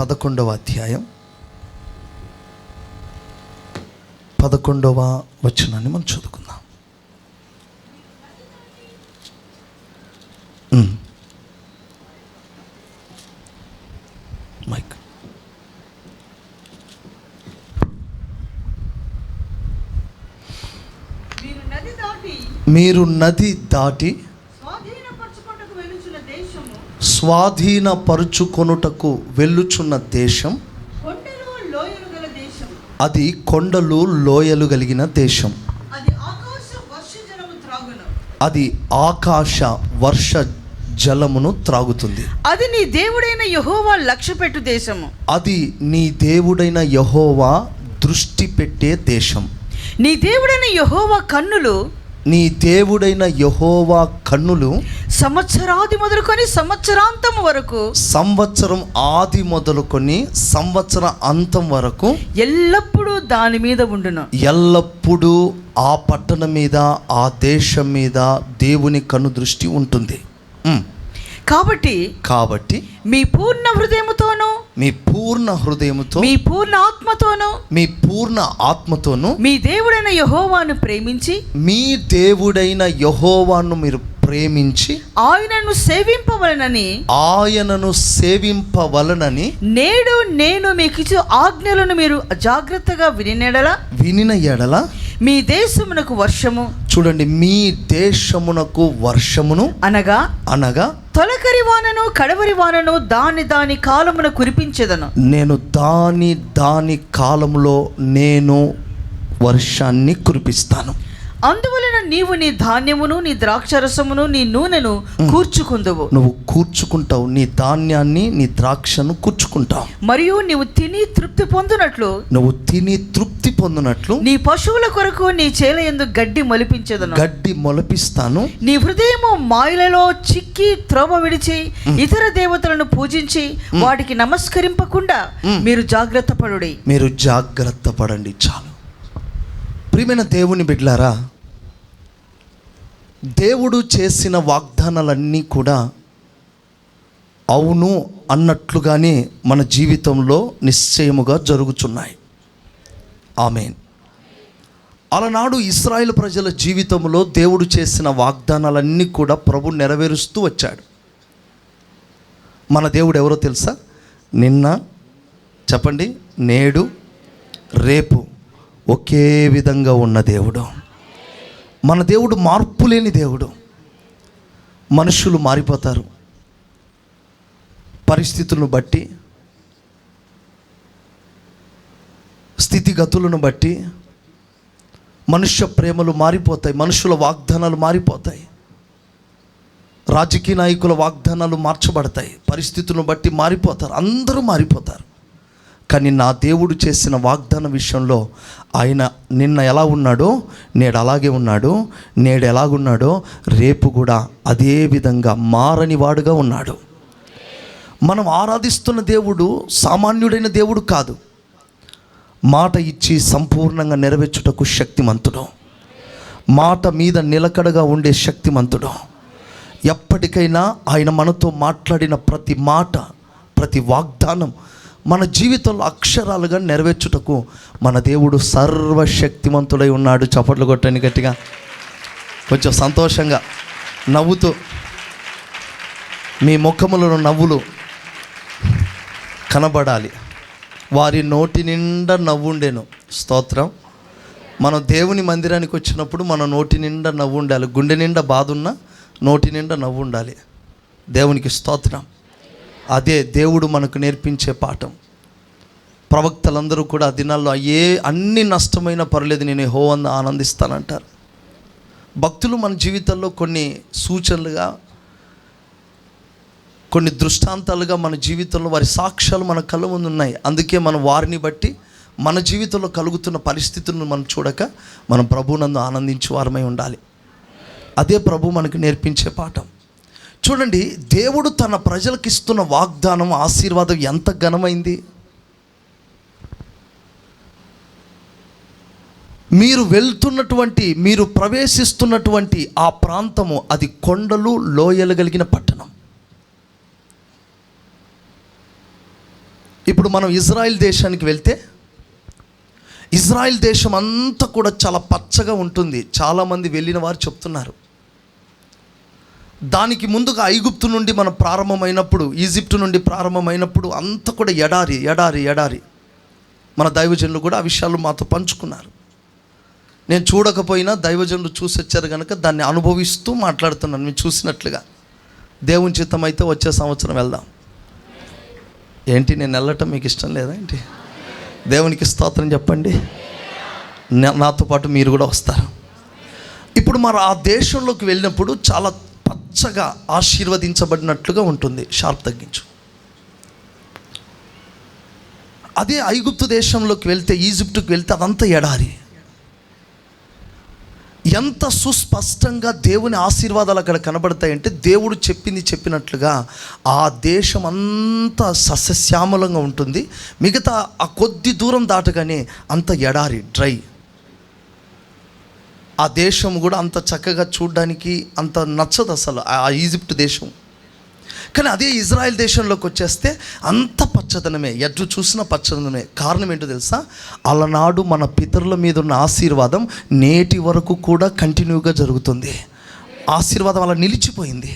11వ అధ్యాయం 11వ వచనాన్ని మనం చదువుకుందాం. మైక్. మీరు నది దాటి స్వాధీనపరుచుకొనుటకు వెళ్ళుచున్న దేశం అది కొండలు లోయలు కలిగిన దేశం. అది ఆకాశ వర్ష జలమును త్రాగుతుంది. అది నీ దేవుడైన యెహోవా లక్ష్యపెట్టు దేశము. అది నీ దేవుడైన యెహోవా దృష్టి పెట్టే దేశం. నీ దేవుడైన యెహోవా కన్నులు నీ దేవుడైన యెహోవా కన్నులు సంవత్సరాది మొదలుకొని సంవత్సరాంతం వరకు, సంవత్సరం ఆది మొదలుకొని సంవత్సర అంతం వరకు ఎల్లప్పుడూ దాని మీద ఉండును. ఎల్లప్పుడూ ఆ పట్టణం మీద, ఆ దేశం మీద దేవుని కన్ను దృష్టి ఉంటుంది. కాబట్టి మీ పూర్ణ హృదయముతోను, మీ పూర్ణ హృదయముతో, మీ పూర్ణ ఆత్మతోను, మీ పూర్ణ ఆత్మతోను మీ దేవుడైన యెహోవాను ప్రేమించి, మీ దేవుడైన యెహోవాను మీరు ప్రేమించి ఆయనను సేవింపవలనని నేడు నేను మీకు ఆజ్ఞలను మీరు జాగ్రత్తగా వినిన ఎడల మీ దేశమునకు వర్షము. చూడండి, మీ దేశమునకు వర్షమును అనగా తొలకరి వానను కడవరి వానను దాని కాలమున కురిపించెదను. నేను దాని కాలములో నేను వర్షాన్ని కురిపిస్తాను. అందువలన నీవు నీ ధాన్యమును, నీ ద్రాక్షరసమును, నీ నూనెను కూర్చుకుందువు. నువ్వు కూర్చుకుంటావు, నీ ధాన్యాన్ని, నీ ద్రాక్షను కూర్చుకుంటావు. మరియు నీవు తిని తృప్తి పొందునట్లు నీ పశువుల కొరకు నీ చేలయందు గడ్డి మొలిపిస్తాను. నీ హృదయము మాయలలో చిక్కి త్రోవ విడిచి ఇతర దేవతలను పూజించి వాటికి నమస్కరింపకుండా మీరు జాగ్రత్త పడండి. చాలు. ప్రియమైన దేవుని బిడ్డలారా, దేవుడు చేసిన వాగ్దానాలన్నీ కూడా అవును అన్నట్లుగానే మన జీవితంలో నిశ్చయముగా జరుగుతున్నాయి. ఆమేన్. అలనాడు ఇశ్రాయేలు ప్రజల జీవితంలో దేవుడు చేసిన వాగ్దానాలన్నీ కూడా ప్రభు నెరవేరుస్తూ వచ్చాడు. మన దేవుడు ఎవరో తెలుసా? నిన్న చెప్పండి, నేడు, రేపు ఒకే విధంగా ఉన్న దేవుడు. మన దేవుడు మార్పు లేని దేవుడు. మనుషులు మారిపోతారు, పరిస్థితులను బట్టి, స్థితిగతులను బట్టి మనుష్య ప్రేమలు మారిపోతాయి, మనుషుల వాగ్దానాలు మారిపోతాయి, రాజకీయ నాయకుల వాగ్దానాలు మార్చబడతాయి, పరిస్థితులను బట్టి మారిపోతారు, అందరూ మారిపోతారు. కానీ నా దేవుడు చేసిన వాగ్దాన విషయంలో ఆయన నిన్న ఎలా ఉన్నాడో నేడు అలాగే ఉన్నాడు, నేడు ఎలాగున్నాడో రేపు కూడా అదే విధంగా మారని వాడుగా ఉన్నాడు. మనం ఆరాధిస్తున్న దేవుడు సామాన్యుడైన దేవుడు కాదు. మాట ఇచ్చి సంపూర్ణంగా నెరవేర్చుటకు శక్తిమంతుడు, మాట మీద నిలకడగా ఉండే శక్తిమంతుడు. ఎప్పటికైనా ఆయన మనతో మాట్లాడిన ప్రతి మాట, ప్రతి వాగ్దానం మన జీవితంలో అక్షరాలుగా నెరవేర్చుటకు మన దేవుడు సర్వశక్తిమంతుడై ఉన్నాడు. చప్పట్లు కొట్టండి గట్టిగా, కొంచెం సంతోషంగా నవ్వుతూ. మీ ముఖములను నవ్వులు కనబడాలి. వారి నోటి నిండా నవ్వుండేను. స్తోత్రం. మనం దేవుని మందిరానికి వచ్చినప్పుడు మన నోటి నిండా నవ్వు ఉండాలి. గుండె నిండా బాధ ఉన్నా నోటి నిండా నవ్వు ఉండాలి. దేవునికి స్తోత్రం. అదే దేవుడు మనకు నేర్పించే పాఠం. ప్రవక్తలందరూ కూడా ఆ దినాల్లో అన్ని నష్టమైనా పర్లేదు, నేను యెహోవాను ఆనందిస్తానంటారు. భక్తులు మన జీవితంలో కొన్ని సూచనలుగా, కొన్ని దృష్టాంతాలుగా మన జీవితంలో వారి సాక్ష్యాలు మన కళ్ళ ముందు ఉన్నాయి. అందుకే మనం వారిని బట్టి మన జీవితంలో కలుగుతున్న పరిస్థితులను మనం చూడక మనం ప్రభువునందు ఆనందించే వారమై ఉండాలి. అదే ప్రభు మనకు నేర్పించే పాఠం. చూడండి, దేవుడు తన ప్రజలకు ఇస్తున్న వాగ్దానం, ఆశీర్వాదం ఎంత ఘనమైంది. మీరు ప్రవేశిస్తున్నటువంటి ఆ ప్రాంతము అది కొండలు లోయలు కలిగిన పట్టణం. ఇప్పుడు మనం ఇజ్రాయెల్ దేశానికి వెళ్తే ఇజ్రాయెల్ దేశం అంతా కూడా చాలా పచ్చగా ఉంటుంది. చాలామంది వెళ్ళిన వారు చెప్తున్నారు. దానికి ముందుగా ఐగుప్తు నుండి మనం ప్రారంభమైనప్పుడు, ఈజిప్టు నుండి ప్రారంభమైనప్పుడు అంతా కూడా ఎడారి ఎడారి ఎడారి. మన దైవజనులు కూడా ఆ విషయాలు మాతో పంచుకున్నారు. నేను చూడకపోయినా దైవజనులు చూసి వచ్చారు కనుక దాన్ని అనుభవిస్తూ మాట్లాడుతున్నాను. మీరు చూసినట్లుగా దేవుని చిత్తం అయితే వచ్చే సంవత్సరం వెళ్దాం. ఏంటి నేను వెళ్ళటం మీకు ఇష్టం లేదా ఏంటి? దేవునికి స్తోత్రం చెప్పండి. నాతో పాటు మీరు కూడా వస్తారు. ఇప్పుడు మరి ఆ దేశంలోకి వెళ్ళినప్పుడు చాలా పచ్చగా ఆశీర్వదించబడినట్లుగా ఉంటుంది. షార్ప్ తగ్గించు. అదే ఐగుప్తు దేశంలోకి వెళ్తే, ఈజిప్టుకి వెళ్తే అదంతా ఎడారి. ఎంత సుస్పష్టంగా దేవుని ఆశీర్వాదాలు అక్కడ కనబడతాయంటే, దేవుడు చెప్పింది చెప్పినట్లుగా ఆ దేశం అంతా సస్యశ్యామలంగా ఉంటుంది. మిగతా ఆ కొద్ది దూరం దాటగానే అంత ఎడారి, డ్రై. ఆ దేశం కూడా అంత చక్కగా చూడడానికి అంత నచ్చదు అసలు ఆ ఈజిప్ట్ దేశం. కానీ అదే ఇజ్రాయెల్ దేశంలోకి వచ్చేస్తే అంత పచ్చదనమే, ఎటు చూసినా పచ్చదనమే. కారణం ఏంటో తెలుసా? అలనాడు మన పితరుల మీద ఉన్న ఆశీర్వాదం నేటి వరకు కూడా కంటిన్యూగా జరుగుతుంది. ఆశీర్వాదం అలా నిలిచిపోయింది.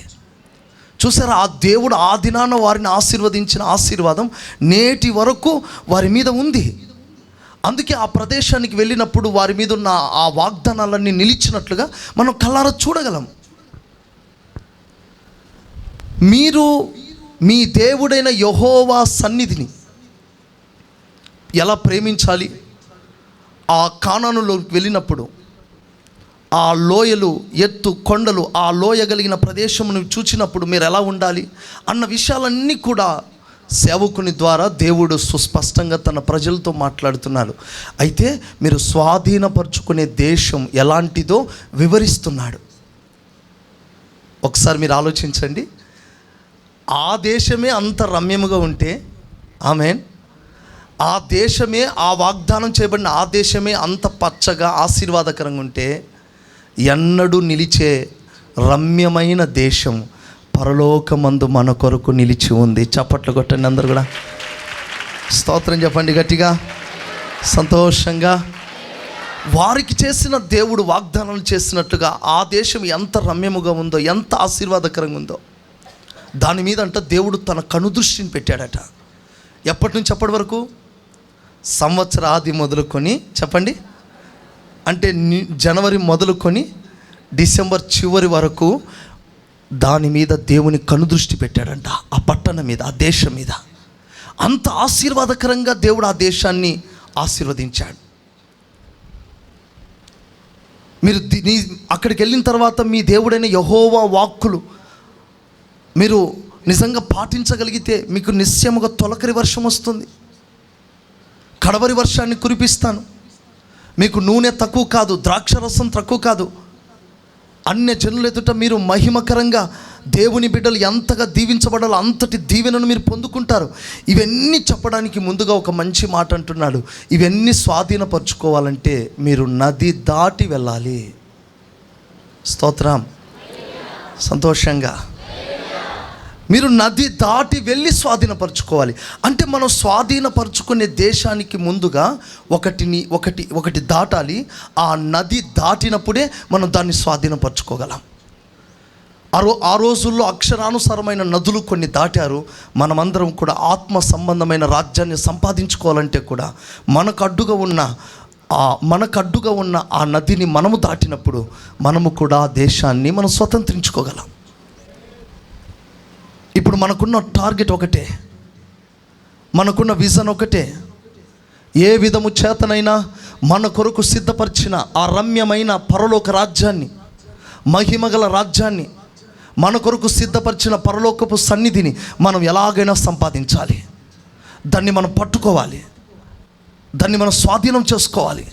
చూసారా, ఆ దేవుడు ఆ దినాన వారిని ఆశీర్వదించిన ఆశీర్వాదం నేటి వరకు వారి మీద ఉంది. అందుకే ఆ ప్రదేశానికి వెళ్ళినప్పుడు వారి మీద ఉన్న ఆ వాగ్దానాలన్నీ నిలిచినట్లుగా మనం కళ్ళారా చూడగలం. మీరు మీ దేవుడైన యెహోవా సన్నిధిని ఎలా ప్రేమించాలి? ఆ కానానులోకి వెళ్ళినప్పుడు ఆ లోయలు, ఎత్తు కొండలు, ఆ లోయ కలిగిన ప్రదేశమును చూచినప్పుడు మీరు ఎలా ఉండాలి అన్న విషయాలన్నీ కూడా సేవకుని ద్వారా దేవుడు సుస్పష్టంగా తన ప్రజలతో మాట్లాడుతున్నాడు. అయితే మీరు స్వాధీనపరుచుకునే దేశం ఎలాంటిదో వివరిస్తున్నాడు. ఒకసారి మీరు ఆలోచించండి. ఆ దేశమే అంత రమ్యముగా ఉంటే, ఆమేన్, ఆ దేశమే, ఆ వాగ్దానం చేయబడిన ఆ దేశమే అంత పచ్చగా ఆశీర్వాదకరంగా ఉంటే, ఎన్నడూ నిలిచే రమ్యమైన దేశం పరలోకమందు మన కొరకు నిలిచి ఉంది. చప్పట్లు కొట్టండి అందరు కూడా. స్తోత్రం చెప్పండి గట్టిగా, సంతోషంగా. వారికి చేసిన దేవుడు వాగ్దానాలు చేసినట్లుగా ఆ దేశం ఎంత రమ్యముగా ఉందో, ఎంత ఆశీర్వాదకరంగా ఉందో, దాని మీద అంట దేవుడు తన కనుదృష్టిని పెట్టాడట. ఎప్పటి నుంచి ఎప్పటి వరకు? సంవత్సరాది మొదలుకొని, చెప్పండి, అంటే జనవరి మొదలుకొని డిసెంబర్ చివరి వరకు దాని మీద దేవుని కనుదృష్టి పెట్టాడంట. ఆ పట్టణం మీద, ఆ దేశం మీద అంత ఆశీర్వాదకరంగా దేవుడు ఆ దేశాన్ని ఆశీర్వదించాడు. మీరు అక్కడికి వెళ్ళిన తర్వాత మీ దేవుడైన యెహోవా వాక్కులు మీరు నిజంగా పాటించగలిగితే మీకు నిశ్చయముగా తొలకరి వర్షం వస్తుంది. కడవరి వర్షాన్ని కురిపిస్తాను. మీకు నూనె తక్కువ కాదు, ద్రాక్షరసం తక్కువ కాదు. అన్య జనుల ఎదుట మీరు మహిమకరంగా దేవుని బిడ్డలు ఎంతగా దీవించబడాలో అంతటి దీవెనను మీరు పొందుకుంటారు. ఇవన్నీ చెప్పడానికి ముందుగా ఒక మంచి మాట అంటున్నాడు. ఇవన్నీ స్వాధీనపరచుకోవాలంటే మీరు నది దాటి వెళ్ళాలి. స్తోత్రం, సంతోషంగా. మీరు నది దాటి వెళ్ళి స్వాధీనపరచుకోవాలి. అంటే మనం స్వాధీనపరచుకునే దేశానికి ముందుగా ఒకటి దాటాలి. ఆ నది దాటినప్పుడే మనం దాన్ని స్వాధీనపరచుకోగలం. ఆ రోజుల్లో అక్షరానుసారమైన నదులు కొన్ని దాటారు. మనమందరం కూడా ఆత్మ సంబంధమైన రాజ్యాన్ని సంపాదించుకోవాలంటే కూడా మనకు అడ్డుగా ఉన్న ఆ నదిని మనము దాటినప్పుడు మనము కూడా ఆ దేశాన్ని మనం స్వతంత్రించుకోగలం. ఇప్పుడు మనకున్న టార్గెట్ ఒకటే, మనకున్న విజన్ ఒకటే. ఏ విధము చేతనైనా మన కొరకు సిద్ధపరిచిన ఆ రమ్యమైన పరలోక రాజ్యాన్ని, మహిమగల రాజ్యాన్ని, మన కొరకు సిద్ధపరిచిన పరలోకపు సన్నిధిని మనం ఎలాగైనా సంపాదించాలి. దాన్ని మనం పట్టుకోవాలి, దాన్ని మనం స్వాధీనం చేసుకోవాలి.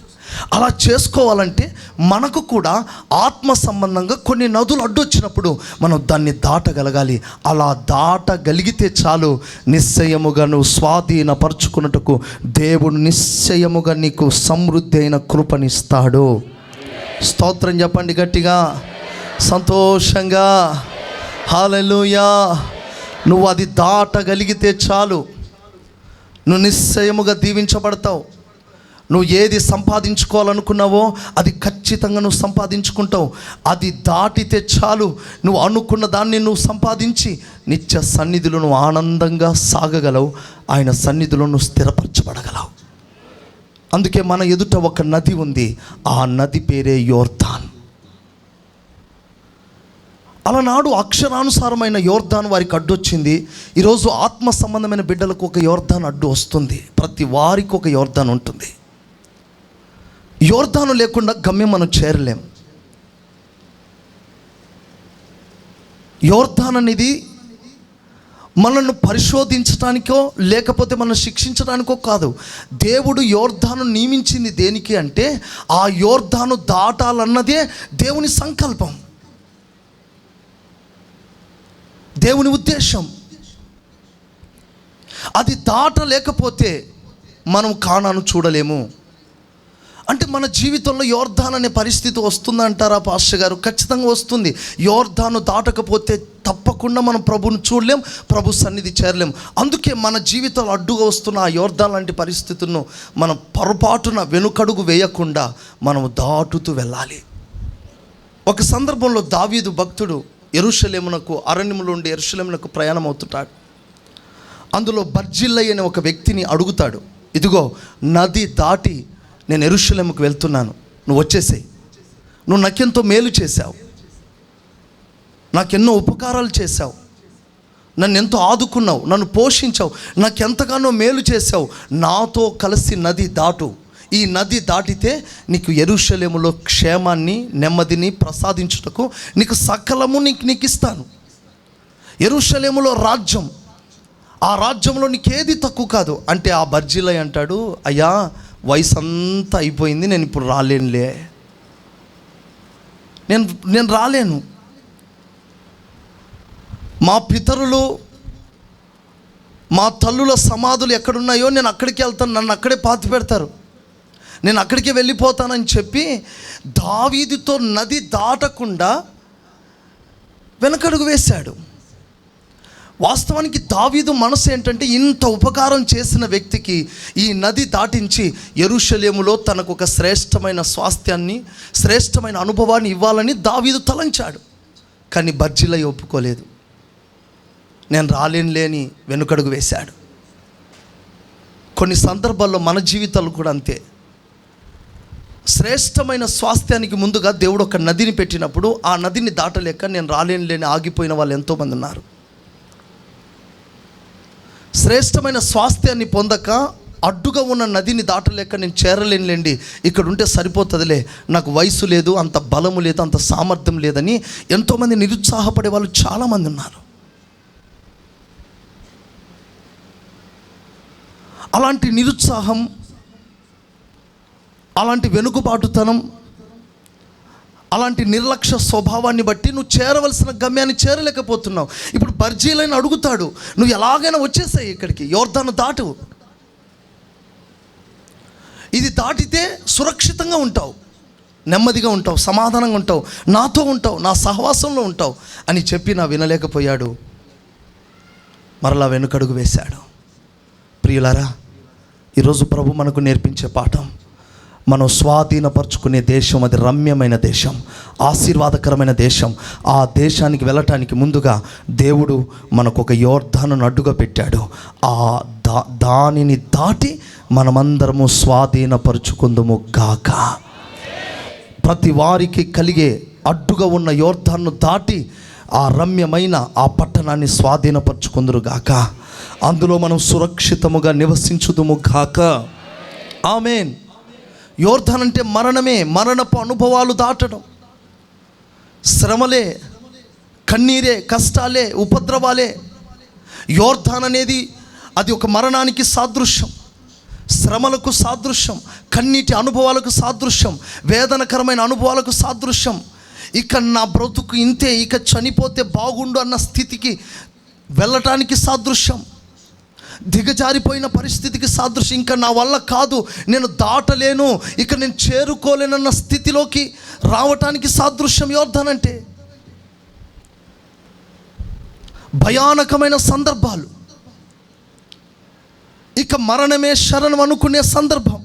అలా చేసుకోవాలంటే మనకు కూడా ఆత్మ సంబంధంగా కొన్ని నదులు అడ్డొచ్చినప్పుడు మనం దాన్ని దాటగలగాలి. అలా దాటగలిగితే చాలు, నిశ్చయముగా నువ్వు స్వాధీనపరచుకున్నట్టుకు దేవుడు నిశ్చయముగా నీకు సమృద్ధి అయిన కృపనిస్తాడు. స్తోత్రం చెప్పండి గట్టిగా, సంతోషంగా. హల్లెలూయా. నువ్వు అది దాటగలిగితే చాలు. నువ్వు నిశ్చయముగా దీవించబడతావు. నువ్వు ఏది సంపాదించుకోవాలనుకున్నావో అది ఖచ్చితంగా నువ్వు సంపాదించుకుంటావు. అది దాటితే చాలు, నువ్వు అనుకున్న దాన్ని నువ్వు సంపాదించి నిత్య సన్నిధిలో నువ్వు ఆనందంగా సాగగలవు. ఆయన సన్నిధిలో నువ్వు స్థిరపరచబడగలవు. అందుకే మన ఎదుట ఒక నది ఉంది, ఆ నది పేరే యోర్దాన్. అలనాడు అక్షరానుసారమైన యోర్దాన్ వారికి అడ్డొచ్చింది. ఈరోజు ఆత్మ సంబంధమైన బిడ్డలకు ఒక యోర్దాన్ అడ్డు వస్తుంది. ప్రతి వారికి ఒక యోర్దాన్ ఉంటుంది. యోర్దాను లేకుండా గమ్యం మనం చేరలేం. యోర్దాన్ అనేది మనల్ని పరిశోధించడానికో లేకపోతే మనల్ని శిక్షించడానికో కాదు. దేవుడు యోర్దాను నియమించింది దేనికి అంటే, ఆ యోర్దాను దాటాలన్నదే దేవుని సంకల్పం, దేవుని ఉద్దేశం. అది దాటలేకపోతే మనం కానాను చూడలేము. అంటే మన జీవితంలో యోర్దాన్ అనే పరిస్థితి వస్తుందంటారా పాస్టర్ గారు? ఖచ్చితంగా వస్తుంది. యోర్దాను దాటకపోతే తప్పకుండా మనం ప్రభుని చూడలేం, ప్రభు సన్నిధి చేరలేం. అందుకే మన జీవితంలో అడ్డుగా వస్తున్న ఆ యోర్దాన్ లాంటి పరిస్థితులను మనం పొరపాటున వెనుకడుగు వేయకుండా మనం దాటుతూ వెళ్ళాలి. ఒక సందర్భంలో దావీదు భక్తుడు యెరూషలేమునకు, అరణ్యములో ఉండి యెరూషలేమునకు ప్రయాణం అవుతుంటాడు. అందులో బర్జిల్లై అనే ఒక వ్యక్తిని అడుగుతాడు, ఇదిగో నది దాటి నేను యెరూషలేముకు వెళ్తున్నాను, నువ్వు వచ్చేసేయి. నువ్వు నాకెంతో మేలు చేశావు, నాకెన్నో ఉపకారాలు చేశావు, నన్ను ఎంతో ఆదుకున్నావు, నన్ను పోషించావు, నాకెంతగానో మేలు చేశావు. నాతో కలిసి నది దాటు. ఈ నది దాటితే నీకు యెరూషలేములో క్షేమాన్ని, నెమ్మదిని ప్రసాదించుటకు నీకు సకలము నీకు ఇస్తాను. యెరూషలేములో రాజ్యం, ఆ రాజ్యంలో నీకేది తక్కువ కాదు. అంటే ఆ బర్జిలై అంటాడు, అయ్యా వయసు అంతా అయిపోయింది, నేను ఇప్పుడు రాలేనులే, నేను రాలేను. మా పితరులు, మా తల్లుల సమాధులు ఎక్కడున్నాయో నేను అక్కడికి వెళ్తాను, నన్ను అక్కడే పాతి పెడతారు, నేను అక్కడికే వెళ్ళిపోతానని చెప్పి దావీదుతో నది దాటకుండా వెనకడుగు వేశాడు. వాస్తవానికి దావీదు మనసు ఏంటంటే, ఇంత ఉపకారం చేసిన వ్యక్తికి ఈ నది దాటించి యెరూషలేములో తనకు ఒక శ్రేష్టమైన స్వాస్థ్యాన్ని, శ్రేష్టమైన అనుభవాన్ని ఇవ్వాలని దావీదు తలంచాడు. కానీ బర్జిలై ఒప్పుకోలేదు, నేను రాలేనులేని వెనుకడుగు వేశాడు. కొన్ని సందర్భాల్లో మన జీవితాలు కూడా అంతే. శ్రేష్టమైన స్వాస్థ్యానికి ముందుగా దేవుడు ఒక నదిని పెట్టినప్పుడు ఆ నదిని దాటలేక నేను రాలేనులేని ఆగిపోయిన వాళ్ళు ఎంతోమంది ఉన్నారు. శ్రేష్టమైన స్వాస్థ్యాన్ని పొందక అడ్డుగా ఉన్న నదిని దాటలేక నేను చేరలేనులేండి, ఇక్కడ ఉంటే సరిపోతుందిలే, నాకు వయసు లేదు, అంత బలము లేదు, అంత సామర్థ్యం లేదని ఎంతోమంది నిరుత్సాహపడే వాళ్ళు చాలామంది ఉన్నారు. అలాంటి నిరుత్సాహం, అలాంటి వెనుకబాటుతనం, అలాంటి నిర్లక్ష్య స్వభావాన్ని బట్టి నువ్వు చేరవలసిన గమ్యాన్ని చేరలేకపోతున్నావు. ఇప్పుడు బర్జీలైన అడుగుతాడు, నువ్వు ఎలాగైనా వచ్చేసాయి ఇక్కడికి, యోర్దాను దాటు, ఇది దాటితే సురక్షితంగా ఉంటావు, నెమ్మదిగా ఉంటావు, సమాధానంగా ఉంటావు, నాతో ఉంటావు, నా సహవాసంలో ఉంటావు అని చెప్పి నా వినలేకపోయాడు. మరలా వెనుకడుగు వేశాడు. ప్రియులారా, ఈరోజు ప్రభు మనకు నేర్పించే పాఠం, మనం స్వాధీనపరుచుకునే దేశం అది రమ్యమైన దేశం, ఆశీర్వాదకరమైన దేశం. ఆ దేశానికి వెళ్ళటానికి ముందుగా దేవుడు మనకు ఒక యోర్దానును అడ్డుగా పెట్టాడు. ఆ దానిని దాటి మనమందరము స్వాధీనపరుచుకుందుము గాక. ప్రతి వారికి కలిగే అడ్డుగా ఉన్న యోర్దాను దాటి ఆ రమ్యమైన ఆ పట్టణాన్ని స్వాధీనపరుచుకుందురు గాక. అందులో మనం సురక్షితముగా నివసించుదుము గాక. ఆమేన్. యోర్దాన్ అంటే మరణమే, మరణపు అనుభవాలు దాటడం, శ్రమలే, కన్నీరే, కష్టాలే, ఉపద్రవాలే. యోర్దాన్ అనేది అది ఒక మరణానికి సాదృశ్యం, శ్రమలకు సాదృశ్యం, కన్నీటి అనుభవాలకు సాదృశ్యం, వేదనకరమైన అనుభవాలకు సాదృశ్యం. ఇక నా బ్రతుకు ఇంతే, ఇక చనిపోతే బాగుండు అన్న స్థితికి వెళ్ళటానికి సాదృశ్యం, దిగజారిపోయిన పరిస్థితికి సాదృశ్యం. ఇంకా నా వల్ల కాదు, నేను దాటలేను, ఇక నేను చేరుకోలేనన్న స్థితిలోకి రావటానికి సాదృశ్యం యోర్దాన్ అంటే. భయానకమైన సందర్భాలు, ఇక ఇక మరణమే శరణం అనుకునే సందర్భం,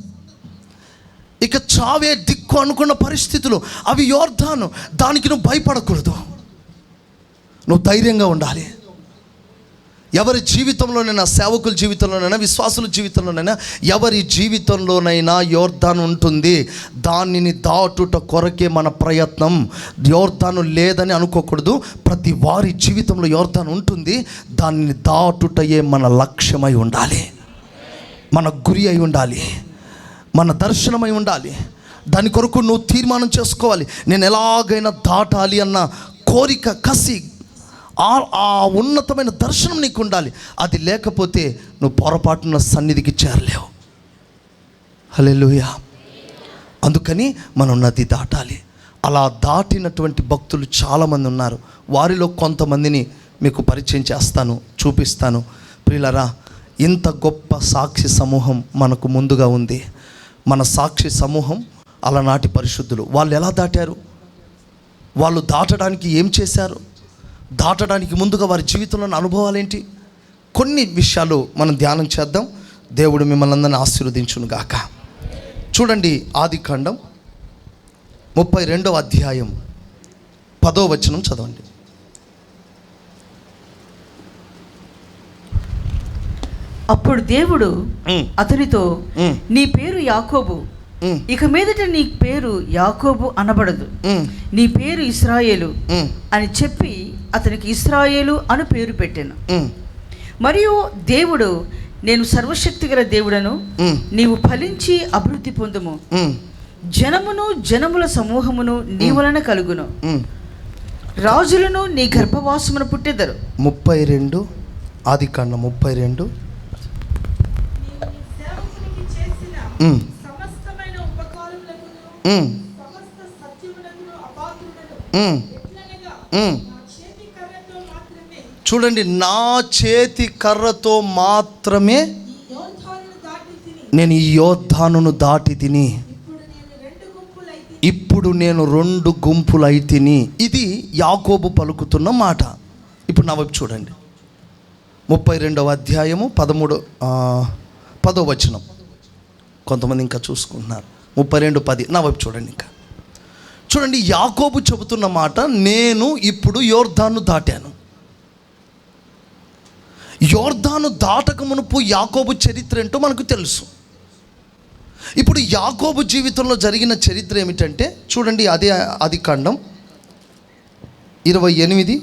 ఇక చావే దిక్కు అనుకున్న పరిస్థితులు, అవి యోర్దాను. దానికి నువ్వు భయపడకూడదు, నువ్వు ధైర్యంగా ఉండాలి. ఎవరి జీవితంలోనైనా, సేవకుల జీవితంలోనైనా, విశ్వాసుల జీవితంలోనైనా, ఎవరి జీవితంలోనైనా యోర్దాను ఉంటుంది. దానిని దాటుట కొరకే మన ప్రయత్నం. యోర్దాను లేదని అనుకోకూడదు. ప్రతి వారి జీవితంలో యోర్దాను ఉంటుంది. దానిని దాటుటయే మన లక్ష్యమై ఉండాలి, మన గురి అయి ఉండాలి, మన దర్శనమై ఉండాలి. దాని కొరకు నువ్వు తీర్మానం చేసుకోవాలి. నేను ఎలాగైనా దాటాలి అన్న కోరిక, కసి, ఆ ఉన్నతమైన దర్శనం నీకు ఉండాలి. అది లేకపోతే నువ్వు పొరపాటున సన్నిధికి చేరలేవు. హల్లెలూయా. అందుకని మనం నది దాటాలి. అలా దాటినటువంటి భక్తులు చాలామంది ఉన్నారు. వారిలో కొంతమందిని మీకు పరిచయం చేస్తాను, చూపిస్తాను. ప్రియులారా, ఇంత గొప్ప సాక్షి సమూహం మనకు ముందుగా ఉంది. మన సాక్షి సమూహం అలనాటి పరిశుద్ధులు. వాళ్ళు ఎలా దాటారు? వాళ్ళు దాటడానికి ఏం చేశారు? దాటడానికి ముందుగా వారి జీవితంలోని అనుభవాలు ఏంటి? కొన్ని విషయాలు మనం ధ్యానం చేద్దాం. దేవుడు మిమ్మల్ని అందరినీ ఆశీర్వదించును గాక. చూడండి, ఆదికాండం 32వ అధ్యాయం 10వ వచనం చదవండి. అప్పుడు దేవుడు అతనితో, నీ పేరు యాకోబు, ఇక మీదట నీ పేరు యాకోబు అనబడదు, నీ పేరు ఇశ్రాయేలు అని చెప్పి అతనికి ఇశ్రాయేలు అని పేరు పెట్టాను. మరియు దేవుడు, నేను సర్వశక్తిగల దేవుడను, నీవు ఫలించి అభివృద్ధి పొందుము, జనమును జనముల సమూహమును నీ వలన కలుగును, రాజులను నీ గర్భవాసమును పుట్టెదరు. 32 ఆదికాండం 32. చూడండి, నా చేతి కర్రతో మాత్రమే నేను ఈ యోర్దానును దాటి తిని, ఇప్పుడు నేను 2 గుంపులై తిని. ఇది యాకోబు పలుకుతున్న మాట. ఇప్పుడు నా వైపు చూడండి, 32వ అధ్యాయము 10వ వచనం. కొంతమంది ఇంకా చూసుకుంటున్నారు. 32:10. నా వైపు చూడండి. ఇంకా చూడండి, యాకోబు చెబుతున్న మాట, నేను ఇప్పుడు యోర్దాను దాటాను. యోర్దాను దాటక మునుపు యాకోబు చరిత్ర ఏంటో మనకు తెలుసు. ఇప్పుడు యాకోబు జీవితంలో జరిగిన చరిత్ర ఏమిటంటే చూడండి, అదే ఆదికాండం 28.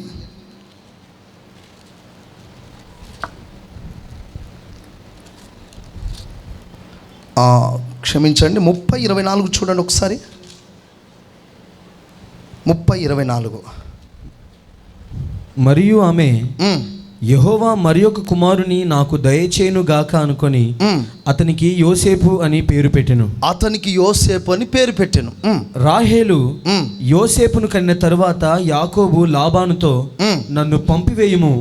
క్షమించండి, 30:24 చూడండి ఒకసారి. 30:24. మరియు ఆమె, యెహోవా మరి ఒక కుమారుని నాకు దయచేయునుగాక అనుకొని అతనికి యోసేపు అని పేరు పెట్టెను. అతనికి యోసేపు అని పేరు పెట్టెను. రాహేలు యోసేపును కనిన తరువాత యాకోబు లాబానుతో, నన్ను పంపివేయుము,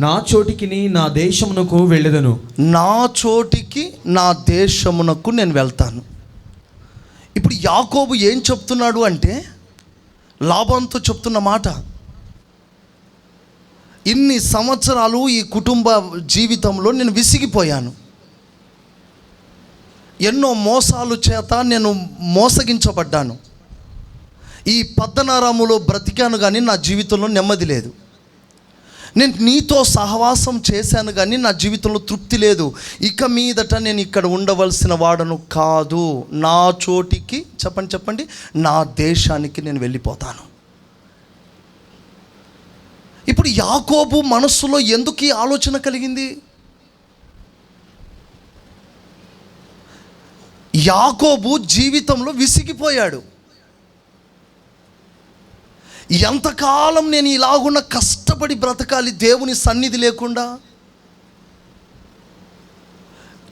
నా చోటికి నా దేశమునకు వెళ్ళెదను. నా చోటికి నా దేశమునకు నేను వెళ్తాను. ఇప్పుడు యాకోబు ఏం చెప్తున్నాడు అంటే, లాబానుతో చెప్తున్న మాట, ఇన్ని సంవత్సరాలు ఈ కుటుంబ జీవితంలో నేను విసిగిపోయాను. ఎన్నో మోసాలు చేత నేను మోసగించబడ్డాను. ఈ పద్దనారాములో బ్రతికాను కానీ నా జీవితంలో నెమ్మది లేదు. నేను నీతో సహవాసం చేశాను కానీ నా జీవితంలో తృప్తి లేదు. ఇక మీదట నేను ఇక్కడ ఉండవలసిన వాడను కాదు. నా చోటికి చెప్పండి నా దేశానికి నేను వెళ్ళిపోతాను. ఇప్పుడు యాకోబు మనస్సులో ఎందుకు ఈ ఆలోచన కలిగింది? యాకోబు జీవితంలో విసిగిపోయాడు. ఎంతకాలం నేను ఇలాగున్న కష్టపడి బ్రతకాలి దేవుని సన్నిధి లేకుండా?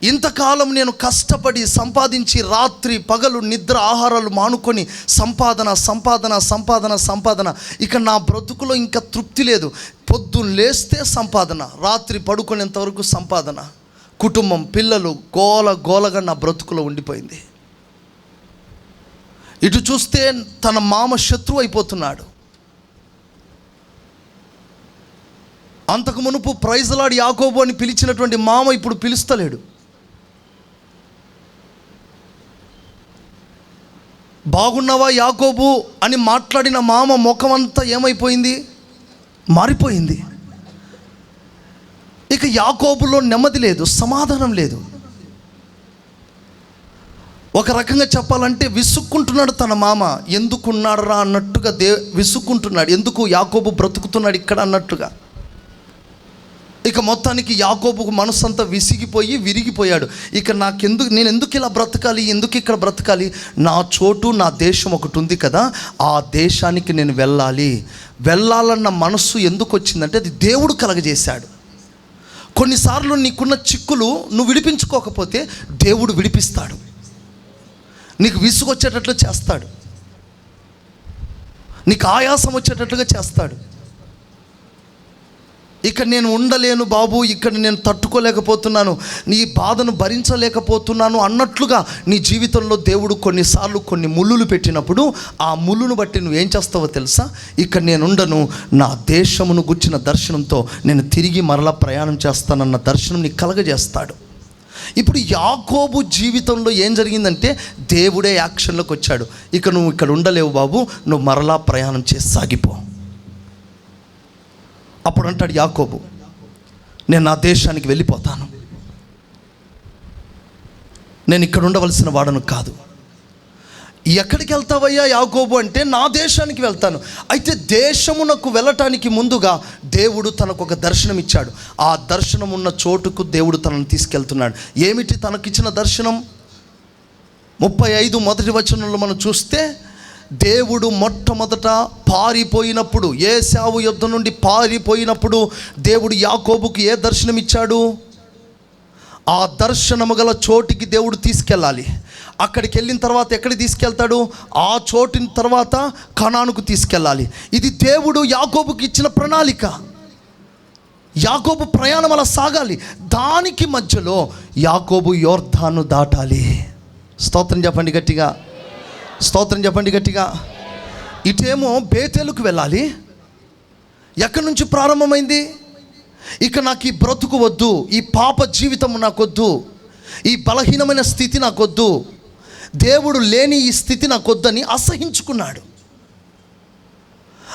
ఇంతకాలం నేను కష్టపడి సంపాదించి రాత్రి పగలు నిద్ర ఆహారాలు మానుకొని సంపాదన, ఇక నా బ్రతుకులో ఇంకా తృప్తి లేదు. పొద్దున్న లేస్తే సంపాదన, రాత్రి పడుకునేంతవరకు సంపాదన, కుటుంబం, పిల్లలు, గోలగా నా బ్రతుకులో ఉండిపోయింది. ఇటు చూస్తే తన మామ శత్రువు అయిపోతున్నాడు. అంతకు మునుపు ప్రైజ్ లార్డ్ యాకోబు అని పిలిచినటువంటి మామ ఇప్పుడు పిలుస్తలేడు. బాగున్నావా యాకోబు అని మాట్లాడిన మామ ముఖం అంతా ఏమైపోయింది? మారిపోయింది. ఇక యాకోబులో నెమ్మది లేదు, సమాధానం లేదు. ఒక రకంగా చెప్పాలంటే విసుక్కుంటున్నాడు తన మామ. ఎందుకున్నాడురా అన్నట్టుగా విసుక్కుంటున్నాడు. ఎందుకు యాకోబు బ్రతుకుతున్నాడు ఇక్కడ అన్నట్టుగా. ఇక మొత్తానికి యాకోబుకు మనసంతా విసిగిపోయి విరిగిపోయాడు. ఇక నేను ఎందుకు ఇలా బ్రతకాలి, ఎందుకు ఇక్కడ బ్రతకాలి? నా చోటు, నా దేశం ఒకటి ఉంది కదా, ఆ దేశానికి నేను వెళ్ళాలన్న మనస్సు ఎందుకు వచ్చిందంటే అది దేవుడు కలగజేశాడు. కొన్నిసార్లు నీకున్న చిక్కులు నువ్వు విడిపించుకోకపోతే దేవుడు విడిపిస్తాడు. నీకు విసుగొచ్చేటట్లు చేస్తాడు, నీకు ఆయాసం వచ్చేటట్లుగా చేస్తాడు. ఇక నేను ఉండలేను బాబు, ఇక్కడ నేను తట్టుకోలేకపోతున్నాను, నీ బాధను భరించలేకపోతున్నాను అన్నట్లుగా నీ జీవితంలో దేవుడు కొన్నిసార్లు కొన్ని ముళ్ళులు పెట్టినప్పుడు ఆ ముళ్ళును బట్టి నువ్వేం చేస్తావో తెలుసా? ఇక్కడ నేను ఉండను, నా దేశమును గుర్చిన దర్శనంతో నేను తిరిగి మరలా ప్రయాణం చేస్తానన్న దర్శనం నీకు కలగజేస్తాడు. ఇప్పుడు యాకోబు జీవితంలో ఏం జరిగిందంటే దేవుడే యాక్షన్లోకి వచ్చాడు. ఇక నువ్వు ఇక్కడ ఉండలేవు బాబు, నువ్వు మరలా ప్రయాణం చేసి సాగిపో. అప్పుడు అంటాడు యాకోబు, నేను నా దేశానికి వెళ్ళిపోతాను, నేను ఇక్కడ ఉండవలసిన వాడను కాదు. ఎక్కడికి వెళ్తావయ్యా యాకోబు అంటే, నా దేశానికి వెళ్తాను. అయితే దేశమునకు వెళ్ళటానికి ముందుగా దేవుడు తనకు ఒక దర్శనం ఇచ్చాడు. ఆ దర్శనం ఉన్న చోటుకు దేవుడు తనను తీసుకెళ్తున్నాడు. ఏమిటి తనకిచ్చిన దర్శనం? 35 మొదటి వచనంలో మనం చూస్తే, దేవుడు మొట్టమొదట పారిపోయినప్పుడు, ఏశావు యుద్ధం నుండి పారిపోయినప్పుడు దేవుడు యాకోబుకి ఏ దర్శనం ఇచ్చాడు? ఆ దర్శనము గల చోటికి దేవుడు తీసుకెళ్ళాలి. అక్కడికి వెళ్ళిన తర్వాత ఎక్కడికి తీసుకెళ్తాడు? ఆ చోటిని తర్వాత కనానుకు తీసుకెళ్ళాలి. ఇది దేవుడు యాకోబుకి ఇచ్చిన ప్రణాళిక. యాకోబు ప్రయాణం అలా సాగాలి. దానికి మధ్యలో యాకోబు యోర్దాను దాటాలి. స్తోత్రం చెప్పండి గట్టిగా, స్తోత్రం చెప్పండి గట్టిగా. ఇటేమో బేతేలుకు వెళ్ళాలి. ఎక్కడి నుంచి ప్రారంభమైంది? ఇక నాకు ఈ బ్రతుకు వద్దు, ఈ పాప జీవితం నాకొద్దు, ఈ బలహీనమైన స్థితి నాకొద్దు, దేవుడు లేని ఈ స్థితి నాకొద్దని అసహించుకున్నాడు.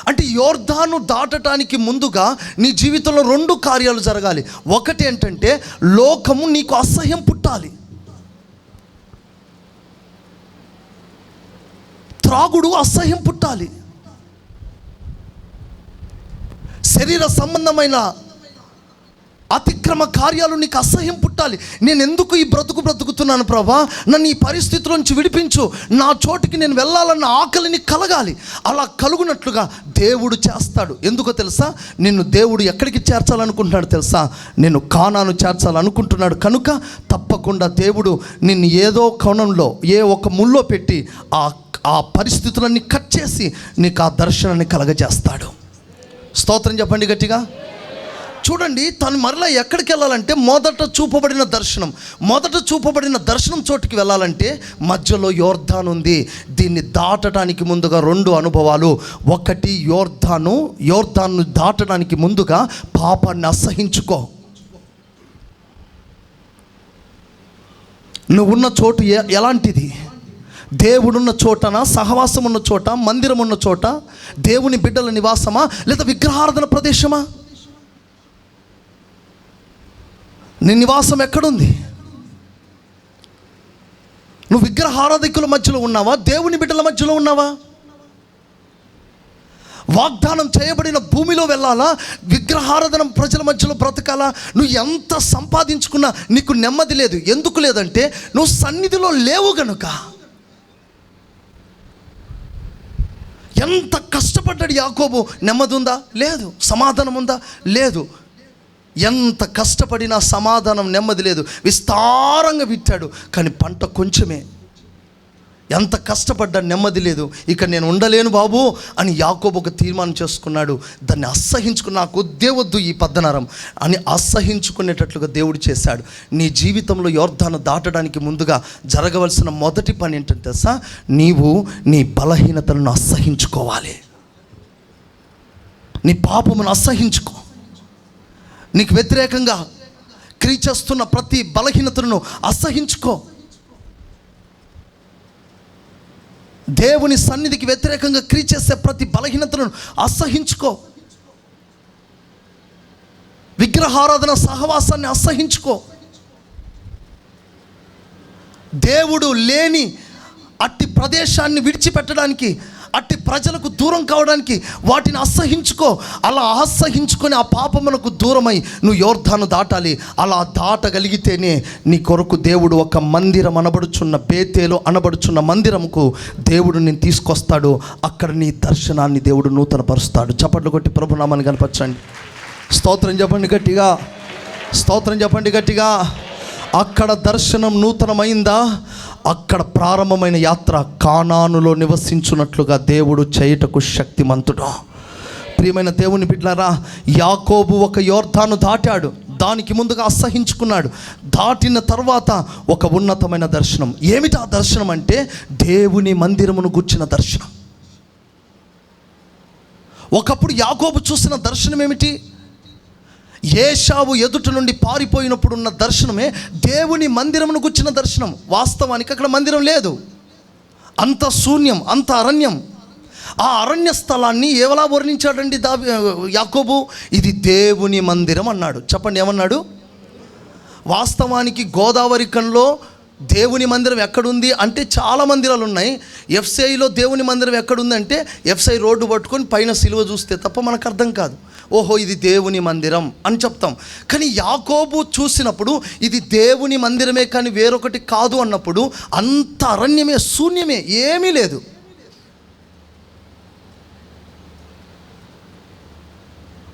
అంటే యోర్దాను దాటడానికి ముందుగా నీ జీవితంలో 2 కార్యాలు జరగాలి. ఒకటి ఏంటంటే లోకము నీకు అసహ్యం పుట్టాలి. త్రాగుడు అసహ్యం పుట్టాలి. శరీర సంబంధమైన అతిక్రమ కార్యాలు నీకు అసహ్యం పుట్టాలి. నేను ఎందుకు ఈ బ్రతుకుతున్నాను ప్రభా, నన్ను ఈ పరిస్థితుల నుంచి విడిపించు, నా చోటికి నేను వెళ్ళాలన్న ఆకలిని కలగాలి. అలా కలుగునట్లుగా దేవుడు చేస్తాడు. ఎందుకో తెలుసా? నిన్ను దేవుడు ఎక్కడికి చేర్చాలనుకుంటున్నాడు తెలుసా? నిన్ను కానాను చేర్చాలనుకుంటున్నాడు. కనుక తప్పకుండా దేవుడు నిన్ను ఏదో కోణంలో, ఏ ఒక ముల్లో పెట్టి ఆ పరిస్థితులన్నీ కట్ చేసి నీకు ఆ దర్శనాన్ని కలగజేస్తాడు. స్తోత్రం చెప్పండి గట్టిగా. చూడండి, తను మరలా ఎక్కడికి వెళ్ళాలంటే మొదట చూపబడిన దర్శనం చోటుకి వెళ్ళాలంటే మధ్యలో యోర్దాను ఉంది. దీన్ని దాటడానికి ముందుగా 2 అనుభవాలు. ఒకటి, యోర్దాను దాటడానికి ముందుగా పాపాన్ని అసహించుకో. నువ్వున్న చోటు ఎలాంటిది? దేవుడున్న చోటనా, సహవాసం ఉన్న చోట, మందిరం ఉన్న చోట, దేవుని బిడ్డల నివాసమా, లేదా విగ్రహారాధన ప్రదేశమా? నీ నివాసం ఎక్కడుంది? నువ్వు విగ్రహారాధికుల మధ్యలో ఉన్నావా, దేవుని బిడ్డల మధ్యలో ఉన్నావా? వాగ్దానం చేయబడిన భూమిలో వెళ్ళాలా, విగ్రహారాధన ప్రజల మధ్యలో బ్రతకాలా? నువ్వు ఎంత సంపాదించుకున్నా నీకు నెమ్మది లేదు. ఎందుకు లేదంటే నువ్వు సన్నిధిలో లేవు గనుక. ఎంత కష్టపడ్డాడు యాకోబు, నెమ్మది ఉందా? లేదు. సమాధానం ఉందా? లేదు. ఎంత కష్టపడినా సమాధానం, నెమ్మది లేదు. విస్తారంగా విట్టాడు కానీ పంట కొంచెమే. ఎంత కష్టపడ్డా నెమ్మది లేదు. ఇక నేను ఉండలేను బాబు అని యాకోబు ఒక తీర్మానం చేసుకున్నాడు. దాన్ని నాకు వద్దే వద్దు ఈ పద్దనరం అని అసహించుకునేటట్లుగా దేవుడు చేశాడు. నీ జీవితంలో యోర్దాను దాటడానికి ముందుగా జరగవలసిన మొదటి పని ఏంటంటే తెలుసా? నీవు నీ బలహీనతలను అసహించుకోవాలి. నీ పాపమును అసహించుకో. నీకు వ్యతిరేకంగా క్రియ చేస్తున్న ప్రతి బలహీనతను అసహించుకో. దేవుని సన్నిధికి వ్యతిరేకంగా క్రియ చేసే ప్రతి బలహీనతను అసహించుకో. విగ్రహారాధన సహవాసాన్ని అసహించుకో. దేవుడు లేని అట్టి ప్రదేశాన్ని విడిచిపెట్టడానికి, అట్టి ప్రజలకు దూరం కావడానికి వాటిని అసహించుకో. అలా అసహించుకొని ఆ పాపమునకు దూరమై నువ్వు యోర్దాను దాటాలి. అలా దాటగలిగితేనే నీ కొరకు దేవుడు ఒక మందిరం అనబడుచున్న, బేతేలు అనబడుచున్న మందిరంకు దేవుడు నేను తీసుకొస్తాడు. అక్కడ నీ దర్శనాన్ని దేవుడు నూతనపరుస్తాడు. చప్పట్లు కొట్టి ప్రభునామాన్ని కనపరచండి. స్తోత్రం చెప్పండి గట్టిగా, స్తోత్రం చెప్పండి గట్టిగా. అక్కడ దర్శనం నూతనమైందా? అక్కడ ప్రారంభమైన యాత్ర కానానులో నివసించున్నట్లుగా దేవుడు చేయుటకు శక్తిమంతుడు. ప్రియమైన దేవుని బిడ్డలారా, యాకోబు ఒక యోర్దాను దాటాడు. దానికి ముందుగా అసహించుకున్నాడు. దాటిన తర్వాత ఒక ఉన్నతమైన దర్శనం. ఏమిటి ఆ దర్శనం అంటే దేవుని మందిరమును గుర్చిన దర్శనం. ఒకప్పుడు యాకోబు చూసిన దర్శనం ఏమిటి? ఏశావు ఎదుట నుండి పారిపోయినప్పుడు ఉన్న దర్శనమే దేవుని మందిరమును గుర్చిన దర్శనం. వాస్తవానికి అక్కడ మందిరం లేదు, అంత శూన్యం, అంత అరణ్యం. ఆ అరణ్య స్థలాన్ని ఏవలా వర్ణించాడండి యాకోబు? ఇది దేవుని మందిరం అన్నాడు. చెప్పండి, ఏమన్నాడు? వాస్తవానికి గోదావరి కన్లో దేవుని మందిరం ఎక్కడుంది అంటే చాలా మందిరాలు ఉన్నాయి. ఎఫ్సిఐలో దేవుని మందిరం ఎక్కడుంది అంటే ఎఫ్సిఐ రోడ్డు పట్టుకొని పైన సిలువ చూస్తే తప్ప మనకు అర్థం కాదు. ఓహో ఇది దేవుని మందిరం అని చెప్తాం. కానీ యాకోబు చూసినప్పుడు ఇది దేవుని మందిరమే కానీ వేరొకటి కాదు అన్నప్పుడు అంత అరణ్యమే, శూన్యమే, ఏమీ లేదు.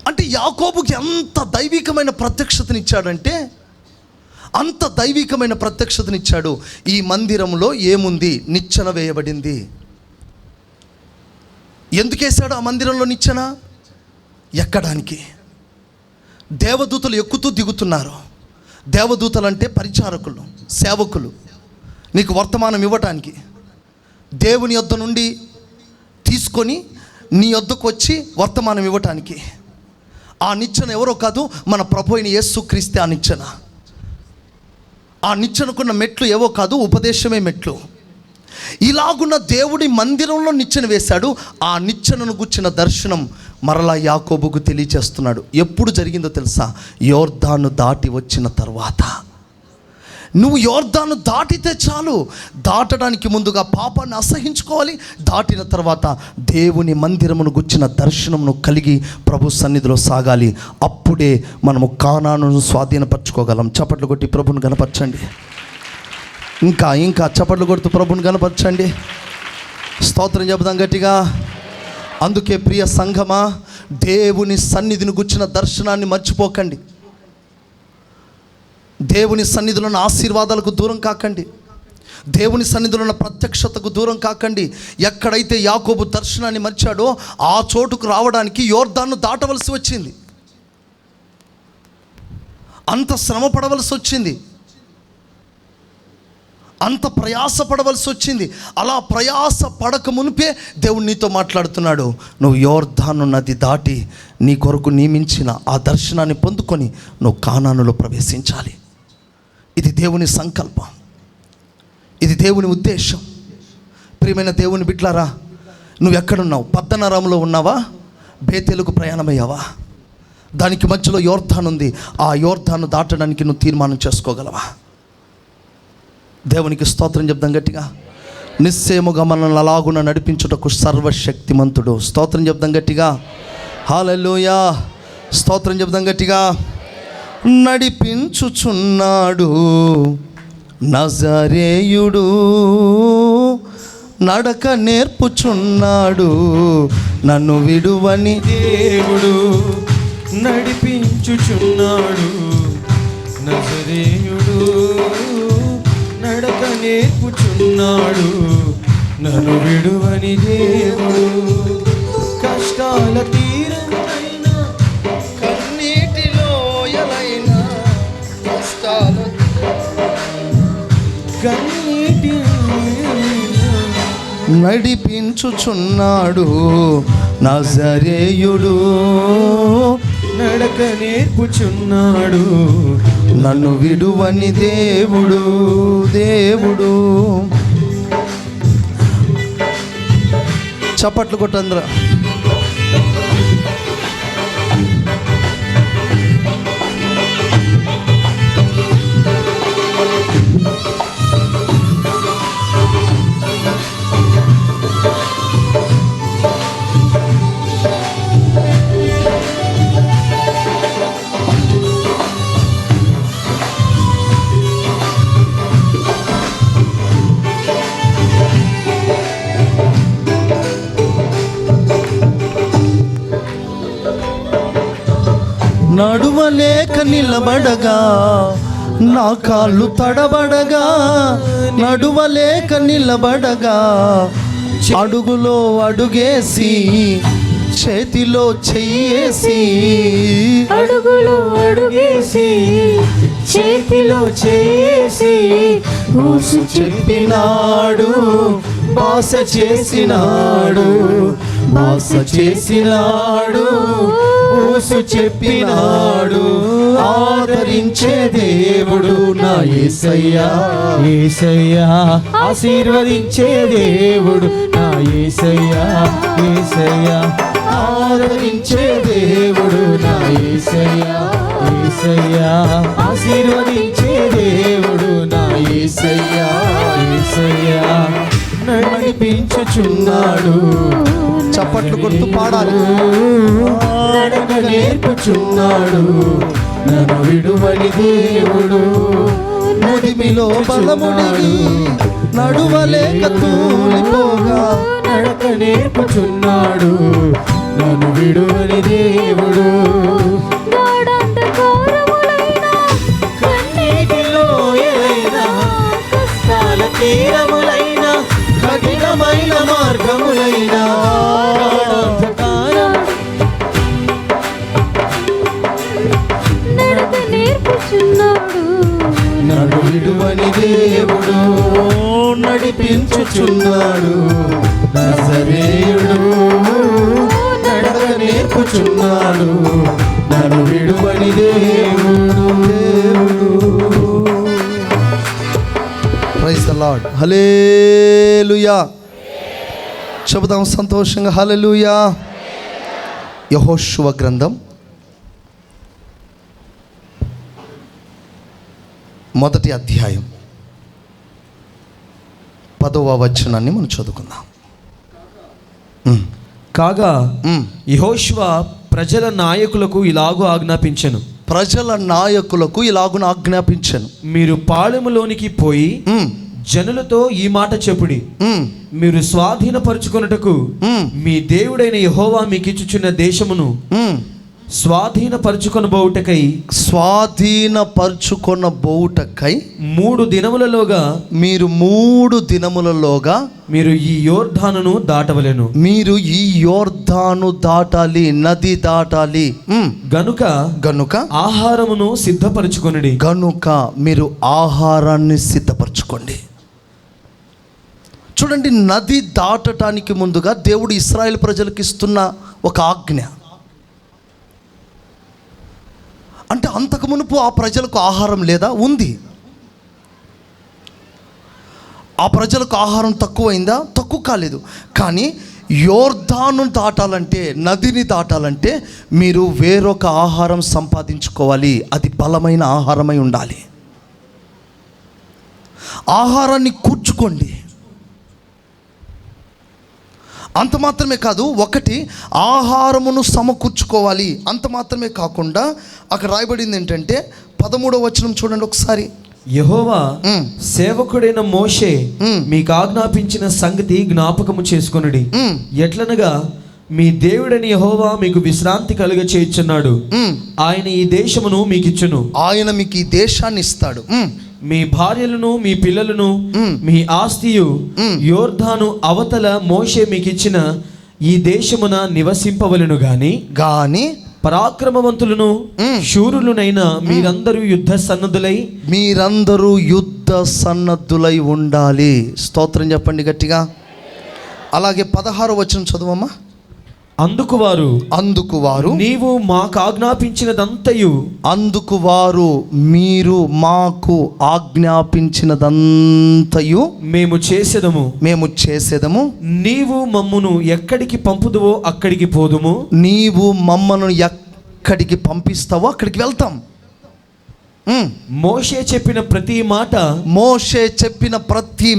అంటే యాకోబుకి ఎంత దైవికమైన ప్రత్యక్షతనిచ్చాడంటే, అంత దైవికమైన ప్రత్యక్షతనిచ్చాడు. ఈ మందిరంలో ఏముంది? నిచ్చెన వేయబడింది. ఎందుకేశాడు ఆ మందిరంలో నిచ్చెన? ఎక్కడానికి. దేవదూతలు ఎక్కుతూ దిగుతున్నారు. దేవదూతలు అంటే పరిచారకులు, సేవకులు. నీకు వర్తమానం ఇవ్వటానికి దేవుని యొద్ద నుండి తీసుకొని నీ యొద్దకు వచ్చి వర్తమానం ఇవ్వటానికి. ఆ నిచ్చెన ఎవరో కాదు, మన ప్రభు అయిన యేసుక్రీస్తే ఆ నిచ్చెన. ఆ నిచ్చెనకున్న మెట్లు ఏవో కాదు, ఉపదేశమే మెట్లు. ఇలాగున్న దేవుడి మందిరంలో నిచ్చెన వేశాడు. ఆ నిచ్చెనను గుర్చిన దర్శనం మరలా యాకోబుకు తెలియచేస్తున్నాడు. ఎప్పుడు జరిగిందో తెలుసా? యోర్దాను దాటి వచ్చిన తర్వాత. నువ్వు యోర్దాను దాటితే చాలు. దాటడానికి ముందుగా పాపాన్ని అసహించుకోవాలి. దాటిన తర్వాత దేవుని మందిరమును గుర్చిన దర్శనమును కలిగి ప్రభు సన్నిధిలో సాగాలి. అప్పుడే మనము కానానును స్వాధీనపరచుకోగలం. చప్పట్లు కొట్టి ప్రభుని గణపరచండి. ఇంకా ఇంకా చప్పట్లు కొడుతూ ప్రభుని గణపరచండి. స్తోత్రం చెబుదాం గట్టిగా. అందుకే ప్రియ సంఘమా, దేవుని సన్నిధిని గుర్చిన దర్శనాన్ని మర్చిపోకండి. దేవుని సన్నిధిలో ఉన్న ఆశీర్వాదాలకు దూరం కాకండి. దేవుని సన్నిధిలో ఉన్న ప్రత్యక్షతకు దూరం కాకండి. ఎక్కడైతే యాకోబు దర్శనాన్ని మర్చాడో ఆ చోటుకు రావడానికి యోర్దాను దాటవలసి వచ్చింది. అంత శ్రమ పడవలసి వచ్చింది, అంత ప్రయాస పడవలసి వచ్చింది. అలా ప్రయాస పడక మునిపే దేవుడు నీతో మాట్లాడుతున్నాడు. నువ్వు యోర్దాను నది దాటి నీ కొరకు నియమించిన ఆ దర్శనాన్ని పొందుకొని నువ్వు కానానులో ప్రవేశించాలి. ఇది దేవుని సంకల్పం, ఇది దేవుని ఉద్దేశం. ప్రియమైన దేవుని బిడ్డలారా, నువ్వు ఎక్కడున్నావు? పద్దనరాములో ఉన్నావా? బేతేలుకు ప్రయాణమయ్యావా? దానికి మధ్యలో యోర్దాను ఉంది. ఆ యోర్దాను దాటడానికి నువ్వు తీర్మానం చేసుకోగలవా? దేవునికి స్తోత్రం చెప్దాం గట్టిగా. నిశ్చయముగా మనల్ని అలాగున నడిపించుటకు సర్వశక్తిమంతుడు. స్తోత్రం చెప్దాం గట్టిగా. హల్లెలూయా. స్తోత్రం చెప్దాం గట్టిగా. నడిపించుచున్నాడు నజరేయుడు, నడక నేర్పుచున్నాడు నన్ను విడువని దేవుడు. నడిపించుచున్నాడు నజరేయుడు, నడక నేర్పుచున్నాడు నన్ను విడువని దేవుడు. కష్టాల తీరమైన కన్నీటిలో ఎలైనా కష్టాల కన్నీటి నడిపించుచున్నాడు నజరేయుడు, నడక నేర్పుచున్నాడు నన్ను విడువని దేవుడు. దేవుడు చప్పట్లు కొట్టంద్ర. నడువలేక నిలబడగా నా కాళ్ళు తడబడగా, నడువలేక నిలబడగా అడుగులో అడుగేసి చేతిలో చెయ్యేసి, అడుగులో అడుగేసి చేతిలో చేసి ఊసు చెప్పినాడు, బాస చేసినాడు, బాస చేసినాడు, ఊసు చెప్పినాడు. ఆదరించే దేవుడు నా యేసయ్యా, యేసయ్యా ఆశీర్వదించే దేవుడు నా యేసయ్యా, యేసయ్యా ఆదరించే దేవుడు నా యేసయ్యా, యేసయ్యా ఆశీర్వదించే దేవుడు నా యేసయ్యా, యేసయ్యా నడిపించుచున్నాడు. చప్పట్లు కొడుతూ పాడాలి. నడక నేర్పుచున్నాడు, నన్ను విడువని దేవుడు. ముదిమిలో బలముడిగి నడువలేక తూలిపోగా, నడక నేర్పుచున్నాడు, నన్ను విడువని దేవుడు. కన్నీటిలోయైనా కష్టాల తీరములైన కఠినమైన మార్గములైనా నడక నేర్పుచున్నాడు, నన్ను విడువని దేవుడు నడిపించుచున్నాడు. నజరేయుడు నడక నేర్పుచున్నాడు, నన్ను విడువని దేవుడు. Praise the Lord. హల్లెలూయా. చెబుదాం సంతోషంగా హల్లెలూయా. యెహోషువ గ్రంథం 1వ అధ్యాయం 10వ వచనాన్ని మనం చదువుకుందాం. కాగా యెహోషువ ప్రజల నాయకులకు ఇలాగూ ఆజ్ఞాపించెను, ప్రజల నాయకులకు ఇలాగున ఆజ్ఞాపించను, మీరు పాళెములోనికి పోయి జనులతో ఈ మాట చెప్పుడి, మీరు స్వాధీనపరచుకొనుటకు మీ దేవుడైన యెహోవా మీకు ఇచ్చుచున్న దేశమును స్వాధీనపరచుకొనబోవుటకై 3 దినములలోగా మీరు 3 దినములలోగా మీరు ఈ యోర్దానును దాటవలెను. మీరు ఈ యోర్దాను దాటాలి, నది దాటాలి. గనుక ఆహారమును సిద్ధపరచుకొనుడి. గనుక మీరు ఆహారాన్ని సిద్ధపరచుకోండి. చూడండి, నది దాటటానికి ముందుగా దేవుడు ఇశ్రాయేలు ప్రజలకు ఇస్తున్న ఒక ఆజ్ఞ. అంటే అంతకు మునుపు ఆ ప్రజలకు ఆహారం లేదా? ఉంది. ఆ ప్రజలకు ఆహారం తక్కువైందా? తక్కువ కాలేదు. కానీ యోర్దాను దాటాలంటే, నదిని దాటాలంటే మీరు వేరొక ఆహారం సంపాదించుకోవాలి. అది బలమైన ఆహారమై ఉండాలి. ఆహారాన్ని కూర్చుకోండి. అంత మాత్రమే కాదు, ఒకటి ఆహారమును సమకూర్చుకోవాలి. అంత మాత్రమే కాకుండా అక్కడ రాయబడింది ఏంటంటే 13వ వచనం చూడండి ఒకసారి. యెహోవా సేవకుడైన మోషే మీకు ఆజ్ఞాపించిన సంగతి జ్ఞాపకము చేసుకొనుడి. ఎట్లనగా మీ దేవుడని యెహోవా మీకు విశ్రాంతి కలుగ చేయుచున్నాడు. ఆయన ఈ దేశమును మీకు ఇచ్చును. ఆయన మీకు ఈ దేశాన్ని ఇస్తాడు. మీ భార్యలను, మీ పిల్లలను, మీ ఆస్తియు యోర్దాను అవతల మోషే మీకు ఇచ్చిన ఈ దేశమున నివసింపవలెను గాని పరాక్రమవంతులను శూరులనైన మీరందరూ యుద్ధ సన్నద్ధులై ఉండాలి. స్తోత్రం చెప్పండి గట్టిగా. అలాగే 16వ వచనం చదువమ్మా. అందుకు వారు నీవు మాకు ఆజ్ఞాపించినదంతయు మీరు మాకు ఆజ్ఞాపించినదంతయు మేము చేసేదము నీవు మమ్మును ఎక్కడికి పంపుదువో అక్కడికి పోదుము నీవు మమ్మను ఎక్కడికి పంపిస్తావో అక్కడికి వెళ్తాం. మోషే చెప్పిన ప్రతి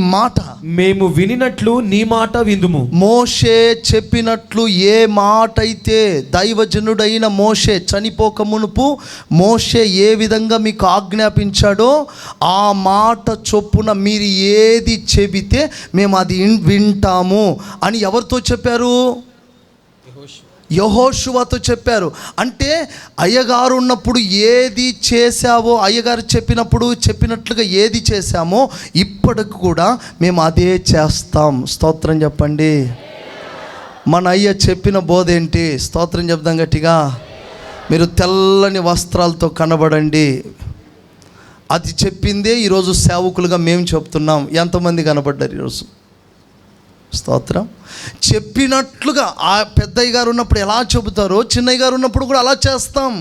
మాట మేము వినినట్లు నీ మాట విందుము. మోషే చెప్పినట్లు ఏ మాట అయితే దైవజనుడైన మోషే చనిపోక మునుపు మోషే ఏ విధంగా మీకు ఆజ్ఞాపించాడో ఆ మాట చొప్పున మీరు ఏది చెబితే మేము అది వింటాము అని ఎవరితో చెప్పారు? యెహోషువతో చెప్పారు. అంటే అయ్యగారు ఉన్నప్పుడు ఏది చేశావో, అయ్యగారు చెప్పినట్లుగా ఏది చేశామో ఇప్పటికి కూడా మేము అదే చేస్తాం. స్తోత్రం చెప్పండి. మన అయ్య చెప్పిన బోధ ఏంటి? స్తోత్రం చెప్దాం గట్టిగా. మీరు తెల్లని వస్త్రాలతో కనబడండి. అది చెప్పిందే ఈరోజు సేవకులుగా మేము చెప్తున్నాం. ఎంతమంది కనబడ్డారు ఈరోజు? స్తోత్రం. చెప్పినట్లుగా ఆ పెద్దయ్య గారు ఉన్నప్పుడు ఎలా చెబుతారో చిన్నయ్య గారు ఉన్నప్పుడు కూడా అలా చేస్తాం.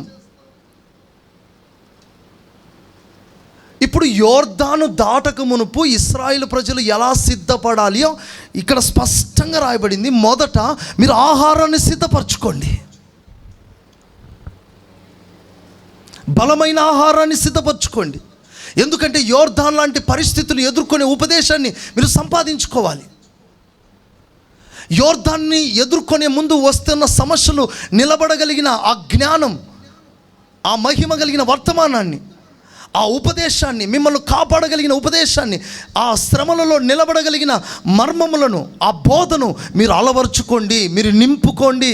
ఇప్పుడు యోర్దాను దాటక మునుపు ఇశ్రాయేలు ప్రజలు ఎలా సిద్ధపడాలియో ఇక్కడ స్పష్టంగా రాయబడింది. మొదట మీరు ఆహారాన్ని సిద్ధపరచుకోండి, బలమైన ఆహారాన్ని సిద్ధపరచుకోండి. ఎందుకంటే యోర్దాన్ లాంటి పరిస్థితులు ఎదుర్కొనే ఉపదేశాన్ని మీరు సంపాదించుకోవాలి. యోర్దాన్ని ఎదుర్కొనే ముందు వస్తున్న సమస్యలు నిలబడగలిగిన ఆ జ్ఞానం, ఆ మహిమ కలిగిన వర్తమానాన్ని, ఆ ఉపదేశాన్ని, మిమ్మల్ని కాపాడగలిగిన ఉపదేశాన్ని, ఆ శ్రమలలో నిలబడగలిగిన మర్మములను, ఆ బోధను మీరు అలవర్చుకోండి, మీరు నింపుకోండి.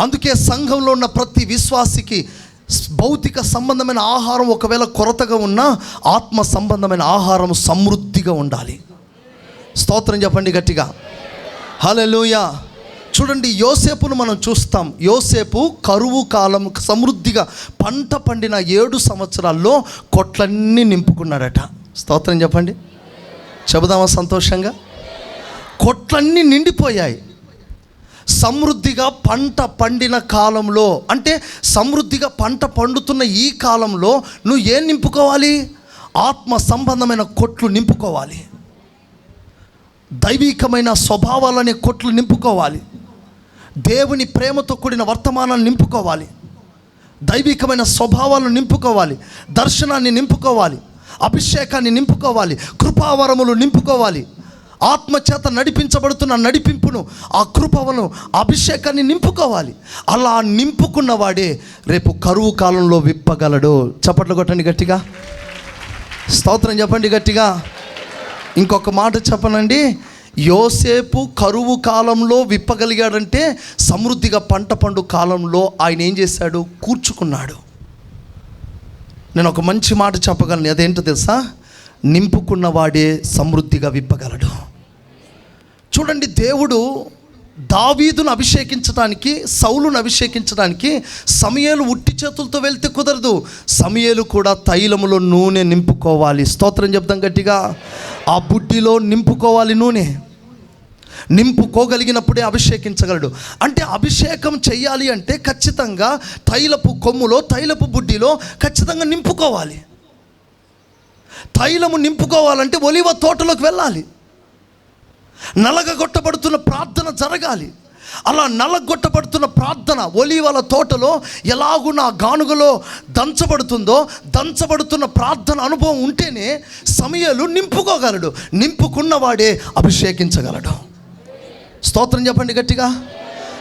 అందుకే సంఘంలో ఉన్న ప్రతి విశ్వాసికి భౌతిక సంబంధమైన ఆహారం ఒకవేళ కొరతగా ఉన్నా ఆత్మ సంబంధమైన ఆహారం సమృద్ధిగా ఉండాలి. స్తోత్రం చెప్పండి గట్టిగా. హల్లెలూయా. చూడండి, యోసేపును మనం చూస్తాం. యోసేపు కరువు కాలం సమృద్ధిగా పంట పండిన 7 సంవత్సరాల్లో కొట్లన్నీ నింపుకున్నాడట. స్తోత్రం చెప్పండి. చెబుదామా సంతోషంగా? కొట్లన్నీ నిండిపోయాయి. సమృద్ధిగా పంట పండిన కాలంలో, అంటే సమృద్ధిగా పంట పండుతున్న ఈ కాలంలో నువ్వు ఏం నింపుకోవాలి? ఆత్మ సంబంధమైన కొట్లు నింపుకోవాలి. దైవికమైన స్వభావాలనే కొట్లు నింపుకోవాలి. దేవుని ప్రేమతో కూడిన వర్తమానాన్ని నింపుకోవాలి. దైవికమైన స్వభావాలను నింపుకోవాలి. దర్శనాన్ని నింపుకోవాలి. అభిషేకాన్ని నింపుకోవాలి. కృపావరములు నింపుకోవాలి. ఆత్మచేత నడిపించబడుతున్న నడిపింపును, ఆ కృపను, అభిషేకాన్ని నింపుకోవాలి. అలా నింపుకున్నవాడే రేపు కరువు కాలంలో విప్పగలడు. చప్పట్లు కొట్టండి గట్టిగా. స్తోత్రం చెప్పండి గట్టిగా. ఇంకొక మాట చెప్పనండి. యోసేపు కరువు కాలంలో విప్పగలిగాడంటే సమృద్ధిగా పంట పండు కాలంలో ఆయన ఏం చేశాడు? కూర్చుకున్నాడు. నేను ఒక మంచి మాట చెప్పగలను. అదేంటో తెలుసా? నింపుకున్నవాడే సమృద్ధిగా విప్పగలడు. చూడండి, దేవుడు దావీదును అభిషేకించడానికి, సౌలును అభిషేకించడానికి సమూయేలు ఉట్టి చేతులతో వెళ్తే కుదరదు. సమూయేలు కూడా తైలములో నూనె నింపుకోవాలి. స్తోత్రం చెప్దాం గట్టిగా. ఆ బుడ్డిలో నింపుకోవాలి నూనె. నింపుకోగలిగినప్పుడే అభిషేకించగలడు. అంటే అభిషేకం చెయ్యాలి అంటే ఖచ్చితంగా తైలపు కొమ్ములో, తైలపు బుడ్డిలో ఖచ్చితంగా నింపుకోవాలి. తైలము నింపుకోవాలంటే ఒలివ తోటలోకి వెళ్ళాలి. నలగగొట్టబడుతున్న ప్రార్థన జరగాలి. అలా నలగొట్టబడుతున్న ప్రార్థన ఒలీవల తోటలో ఎలాగున గానుగలో దంచబడుతున్న ప్రార్థన అనుభవం ఉంటేనే సమూయేలు నింపుకోగలడు. నింపుకున్నవాడే అభిషేకించగలడు. స్తోత్రం చెప్పండి గట్టిగా.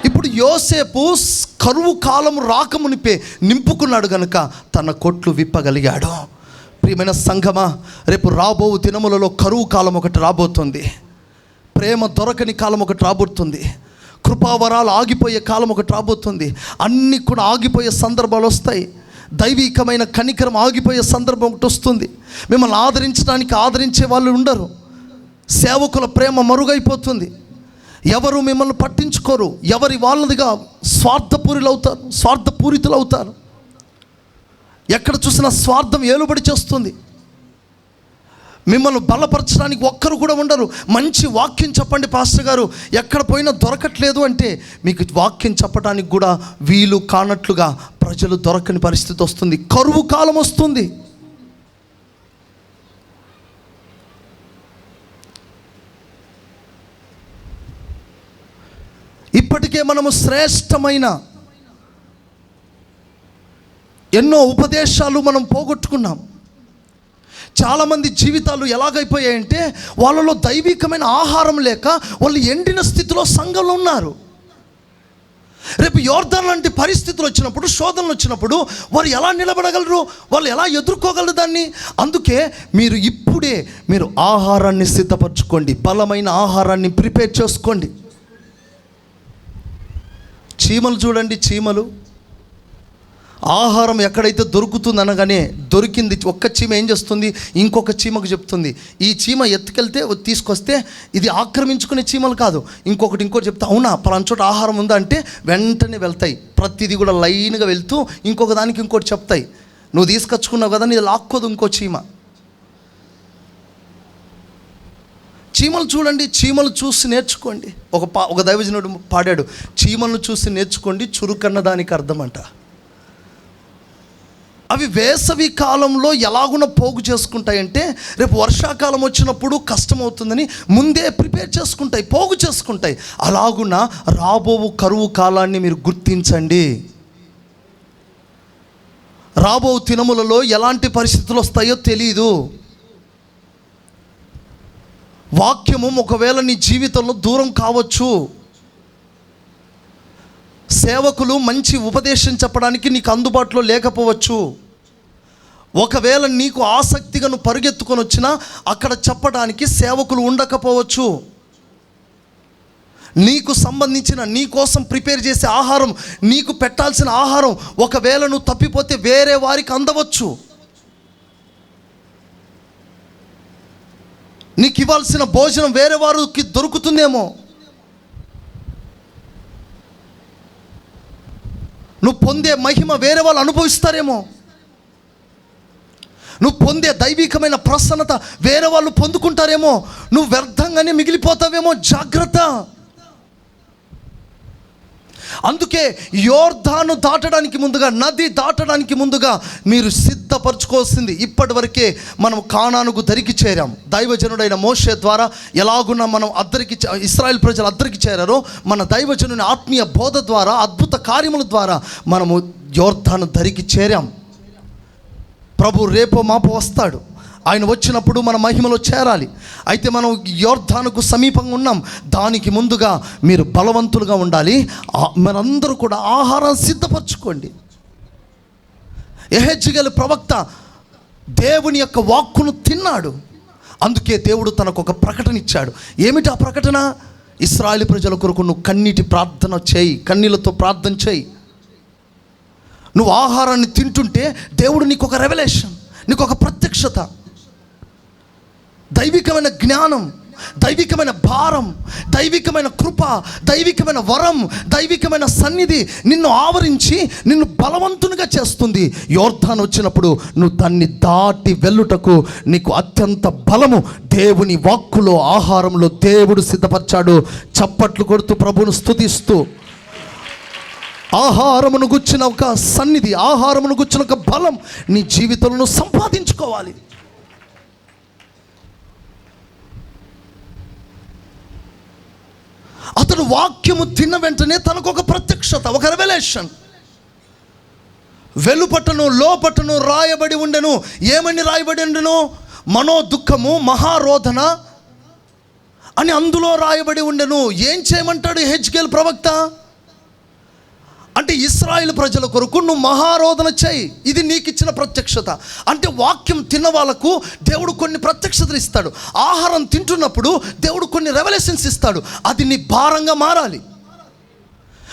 ఇప్పుడు యోసేపు కరువు కాలం రాకమునిపే నింపుకున్నాడు కనుక తన కొట్లు విప్పగలిగాడు. ప్రియమైన సంఘమా, రేపు రాబో దినములలో కరువు కాలం ఒకటి రాబోతుంది. ప్రేమ దొరకని కాలం ఒకటి రాబోతుంది. కృపావరాలు ఆగిపోయే కాలం ఒకటి రాబోతుంది. అన్నీ కూడా ఆగిపోయే సందర్భాలు వస్తాయి. దైవికమైన కనికరం ఆగిపోయే సందర్భం ఒకటి వస్తుంది. మిమ్మల్ని ఆదరించే వాళ్ళు ఉండరు. సేవకుల ప్రేమ మరుగైపోతుంది. ఎవరు మిమ్మల్ని పట్టించుకోరు. ఎవరి వాళ్ళదిగా స్వార్థపూరితులు అవుతారు. ఎక్కడ చూసినా స్వార్థం ఏలుబడి చేస్తుంది. మిమ్మల్ని బలపరచడానికి ఒక్కరు కూడా ఉండరు. మంచి వాక్యం చెప్పండి పాస్టర్ గారు, ఎక్కడ పోయినా దొరకట్లేదు అంటే మీకు వాక్యం చెప్పడానికి కూడా వీలు కానట్లుగా ప్రజలు దొరకని పరిస్థితి వస్తుంది. కరువు కాలం వస్తుంది. ఇప్పటికే మనము శ్రేష్టమైన ఎన్నో ఉపదేశాలు మనం పోగొట్టుకున్నాం. చాలామంది జీవితాలు ఎలాగైపోయాయంటే వాళ్ళలో దైవికమైన ఆహారం లేక వాళ్ళు ఎండిన స్థితిలో సంఘంలో ఉన్నారు. రేపు యోర్దాన్ లాంటి పరిస్థితులు వచ్చినప్పుడు, శోధనలు వచ్చినప్పుడు వారు ఎలా నిలబడగలరు? వాళ్ళు ఎలా ఎదుర్కోగలరు దాన్ని? అందుకే మీరు ఇప్పుడే మీరు ఆహారాన్ని సిద్ధపరచుకోండి, బలమైన ఆహారాన్ని ప్రిపేర్ చేసుకోండి. చీమలు చూడండి, చీమలు ఆహారం ఎక్కడైతే దొరుకుతుంది అనగానే దొరికింది ఒక్క చీమ ఏం చేస్తుంది, ఇంకొక చీమకు చెప్తుంది. ఈ చీమ ఎత్తుకెళ్తే తీసుకొస్తే ఇది ఆక్రమించుకునే చీమలు కాదు, ఇంకొకటి చెప్తా, అవునా పలానా చోట ఆహారం ఉందా అంటే వెంటనే వెళ్తాయి. ప్రతిదీ కూడా లైన్గా వెళ్తూ ఇంకొక దానికి ఇంకోటి చెప్తాయి. నువ్వు తీసుకొచ్చుకున్నావు కదా, నీది లాక్కోదు ఇంకో చీమ. చీమలు చూడండి, చీమలు చూసి నేర్చుకోండి. ఒక దైవజనుడు పాడాడు, చీమలను చూసి నేర్చుకోండి చురుకన్న దానికి అర్థం అంట. అవి వేసవి కాలంలో ఎలాగున పోగు చేసుకుంటాయంటే రేపు వర్షాకాలం వచ్చినప్పుడు కష్టమవుతుందని ముందే ప్రిపేర్ చేసుకుంటాయి, పోగు చేసుకుంటాయి. అలాగున రాబో కరువు కాలాన్ని మీరు గుర్తించండి. రాబో దినములలో ఎలాంటి పరిస్థితులు వస్తాయో తెలియదు. వాక్యము ఒకవేళ నీ జీవితంలో దూరం కావచ్చు. సేవకులు మంచి ఉపదేశం చెప్పడానికి నీకు అందుబాటులో లేకపోవచ్చు. ఒకవేళ నీకు ఆసక్తిగా నువ్వు పరిగెత్తుకొని వచ్చినా అక్కడ చెప్పడానికి సేవకులు ఉండకపోవచ్చు. నీకు సంబంధించిన నీ కోసం ప్రిపేర్ చేసే ఆహారం, నీకు పెట్టాల్సిన ఆహారం ఒకవేళ నువ్వు తప్పిపోతే వేరే వారికి అందవచ్చు. నీకు ఇవ్వాల్సిన భోజనం వేరే వారికి దొరుకుతుందేమో. నువ్వు పొందే మహిమ వేరే వాళ్ళు అనుభవిస్తారేమో. నువ్వు పొందే దైవికమైన ప్రసన్నత వేరే వాళ్ళు పొందుకుంటారేమో. నువ్వు వ్యర్థంగానే మిగిలిపోతావేమో. జాగ్రత్త. అందుకే యోర్దాను దాటడానికి ముందుగా, నది దాటడానికి ముందుగా మీరు సిద్ధపరచుకోవాల్సింది. ఇప్పటి వరకే మనం కానానుకు దరికి చేరాం. దైవజనుడైన మోషే ద్వారా ఎలాగున్నా మనం అద్దరికి, ఇశ్రాయేల్ ప్రజలు అద్దరికి చేరారో, మన దైవజనుని ఆత్మీయ బోధ ద్వారా, అద్భుత కార్యముల ద్వారా మనము యోర్దాను దరికి చేరాం. ప్రభు రేపో మాపో వస్తాడు. ఆయన వచ్చినప్పుడు మన మహిమలో చేరాలి. అయితే మనం యోర్దానుకు సమీపంగా ఉన్నాం. దానికి ముందుగా మీరు బలవంతులుగా ఉండాలి. మనందరూ కూడా ఆహారం సిద్ధపరచుకోండి. యెహెజ్కేలు ప్రవక్త దేవుని యొక్క వాక్కును తిన్నాడు. అందుకే దేవుడు తనకు ఒక ప్రకటన ఇచ్చాడు. ఏమిటి ఆ ప్రకటన? ఇశ్రాయేలు ప్రజల కొరకు నువ్వు కన్నీటి ప్రార్థన చేయి, కన్నీళ్లతో ప్రార్థన చేయి. నువ్వు ఆహారాన్ని తింటుంటే దేవుడు నీకు ఒక రెవల్యూషన్, నీకు ఒక ప్రత్యక్షత, దైవికమైన జ్ఞానం, దైవికమైన భారం, దైవికమైన కృప, దైవికమైన వరం, దైవికమైన సన్నిధి నిన్ను ఆవరించి నిన్ను బలవంతునిగా చేస్తుంది. యోర్దాను వచ్చినప్పుడు నువ్వు దాన్ని దాటి వెళ్ళుటకు నీకు అత్యంత బలము దేవుని వాక్కులో, ఆహారంలో దేవుడు సిద్ధపరిచాడు. చప్పట్లు కొడుతూ ప్రభువును స్తుతిస్తూ ఆహారమును గుచ్చిన ఒక సన్నిధి, ఆహారమును గుచ్చిన ఒక బలం నీ జీవితంలో సంపాదించుకోవాలి. అతడు వాక్యము తిన్న వెంటనే తనకు ఒక ప్రత్యక్షత, ఒక రెవల్యూషన్. వెలుపటను లోపటను రాయబడి ఉండెను. ఏమని రాయబడి ఉండెను? మనో దుఃఖము మహారోధన అని అందులో రాయబడి ఉండెను. ఏం చేయమంటాడు యెహెజ్కేలు ప్రవక్త? అంటే ఇశ్రాయేలు ప్రజల కొరకు నువ్వు మహారోధన చేయి. ఇది నీకు ఇచ్చిన ప్రత్యక్షత. అంటే వాక్యం తిన్న వాళ్ళకు దేవుడు కొన్ని ప్రత్యక్షతలు ఇస్తాడు. ఆహారం తింటున్నప్పుడు దేవుడు కొన్ని రెవల్యూషన్స్ ఇస్తాడు. అది నీ భారంగా మారాలి.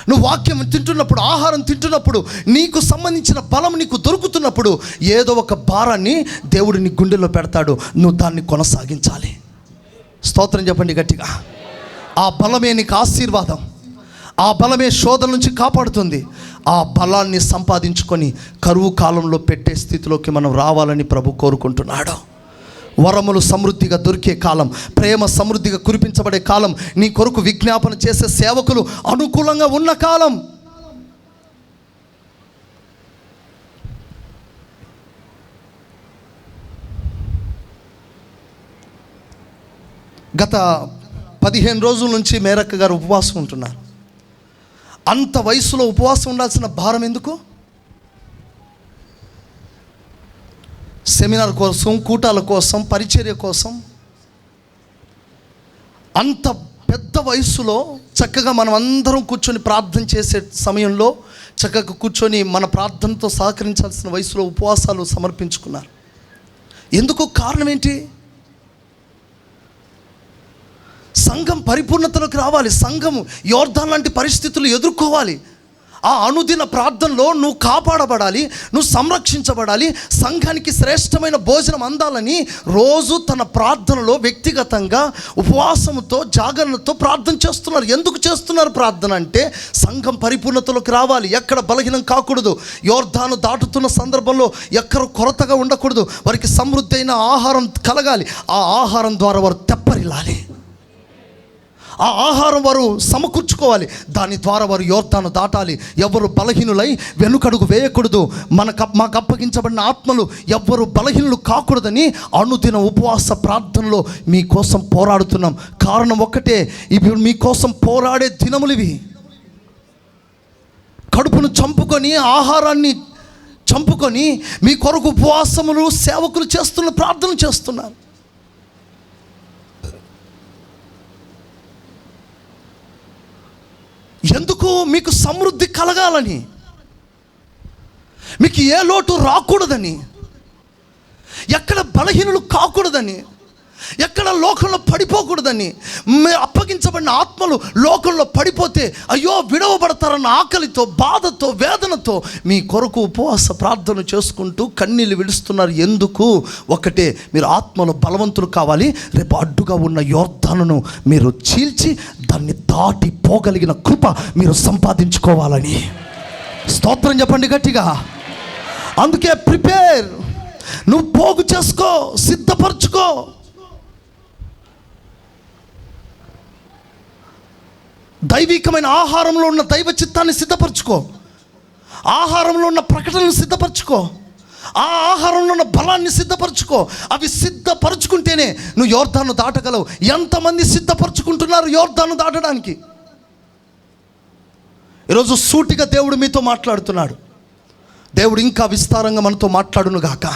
నువ్వు వాక్యం తింటున్నప్పుడు, ఆహారం తింటున్నప్పుడు, నీకు సంబంధించిన బలం నీకు దొరుకుతున్నప్పుడు ఏదో ఒక భారాన్ని దేవుడు నీ గుండెలో పెడతాడు. నువ్వు దాన్ని కొనసాగించాలి. స్తోత్రం చెప్పండి గట్టిగా. ఆ బలమే నీకు ఆశీర్వాదం. ఆ బలమే శోధన నుంచి కాపాడుతుంది. ఆ బలాన్ని సంపాదించుకొని కరువు కాలంలో పెట్టే స్థితిలోకి మనం రావాలని ప్రభు కోరుకుంటున్నాడు. వరములు సమృద్ధిగా దొరికే కాలం, ప్రేమ సమృద్ధిగా కురిపించబడే కాలం, నీ కొరకు విజ్ఞాపన చేసే సేవకులు అనుకూలంగా ఉన్న కాలం. గత 15 రోజుల నుంచి మేరక్క గారు ఉపవాసం ఉంటున్నారు. అంత వయసులో ఉపవాసం ఉండాల్సిన భారం ఎందుకు? సెమినార్ కోసం, కూటాల కోసం, పరిచర్య కోసం. అంత పెద్ద వయసులో చక్కగా మనం అందరం కూర్చొని ప్రార్థన చేసే సమయంలో చక్కగా కూర్చొని మన ప్రార్థనతో సహకరించాల్సిన వయసులో ఉపవాసాలు సమర్పించుకున్నారు. ఎందుకు? కారణం ఏంటి? సంఘం పరిపూర్ణతలోకి రావాలి. సంఘం యోర్దాన్ లాంటి పరిస్థితులు ఎదుర్కోవాలి. ఆ అనుదిన ప్రార్థనలో నువ్వు కాపాడబడాలి, నువ్వు సంరక్షించబడాలి. సంఘానికి శ్రేష్టమైన భోజనం అందాలని రోజు తన ప్రార్థనలో వ్యక్తిగతంగా ఉపవాసంతో, జాగరణతో ప్రార్థన చేస్తున్నారు. ఎందుకు చేస్తున్నారు ప్రార్థన అంటే సంఘం పరిపూర్ణతలోకి రావాలి, ఎక్కడ బలహీనం కాకూడదు, యోర్దాను దాటుతున్న సందర్భంలో ఎక్కడ కొరతగా ఉండకూడదు, వారికి సమృద్ధి అయిన ఆహారం కలగాలి. ఆ ఆహారం ద్వారా వారు తెప్పరిల్లాలి, ఆ ఆహారం వారు సమకూర్చుకోవాలి. దాని ద్వారా వారు యోర్దాను దాటాలి. ఎవరు బలహీనులై వెనుకడుగు వేయకూడదు. మాకు అప్పగించబడిన ఆత్మలు ఎవ్వరు బలహీనులు కాకూడదని అనుదిన ఉపవాస ప్రార్థనలో మీకోసం పోరాడుతున్నాం. కారణం ఒక్కటే, ఇప్పుడు మీకోసం పోరాడే దినములు ఇవి. కడుపును చంపుకొని, ఆహారాన్ని చంపుకొని మీ కొరకు ఉపవాసములు సేవకులు చేస్తున్న ప్రార్థన చేస్తున్నారు. ఎందుకు? మీకు సమృద్ధి కలగాలని, మీకు ఏ లోటు రాకూడదని, ఎక్కడ బలహీనులు కాకూడదని, ఎక్కడ లోకంలో పడిపోకూడదని. అప్పగించబడిన ఆత్మలు లోకంలో పడిపోతే అయ్యో విడవబడతారన్న ఆకలితో, బాధతో, వేదనతో మీ కొరకు ఉపవాస ప్రార్థన చేసుకుంటూ కన్నీళ్ళు విడుస్తున్నారు. ఎందుకు? ఒకటే, మీరు ఆత్మలో బలవంతులు కావాలి. రేపు అడ్డుగా ఉన్న యోర్దానును మీరు చీల్చి దాన్ని దాటి పోగలిగిన కృప మీరు సంపాదించుకోవాలని. స్తోత్రం చెప్పండి గట్టిగా. అందుకే ప్రిపేర్, నువ్వు పోగు చేసుకో, సిద్ధపరచుకో. దైవికమైన ఆహారంలో ఉన్న దైవ చిత్తాన్ని సిద్ధపరచుకో, ఆహారంలో ఉన్న ప్రకటనను సిద్ధపరచుకో, ఆ ఆహారంలో ఉన్న బలాన్ని సిద్ధపరచుకో. అవి సిద్ధపరచుకుంటేనే నువ్వు యోర్దాను దాటగలవు. ఎంతమంది సిద్ధపరచుకుంటున్నారు యోర్దాను దాటడానికి? ఈరోజు సూటిగా దేవుడు మీతో మాట్లాడుతున్నాడు. దేవుడు ఇంకా విస్తారంగా మనతో మాట్లాడును గాక.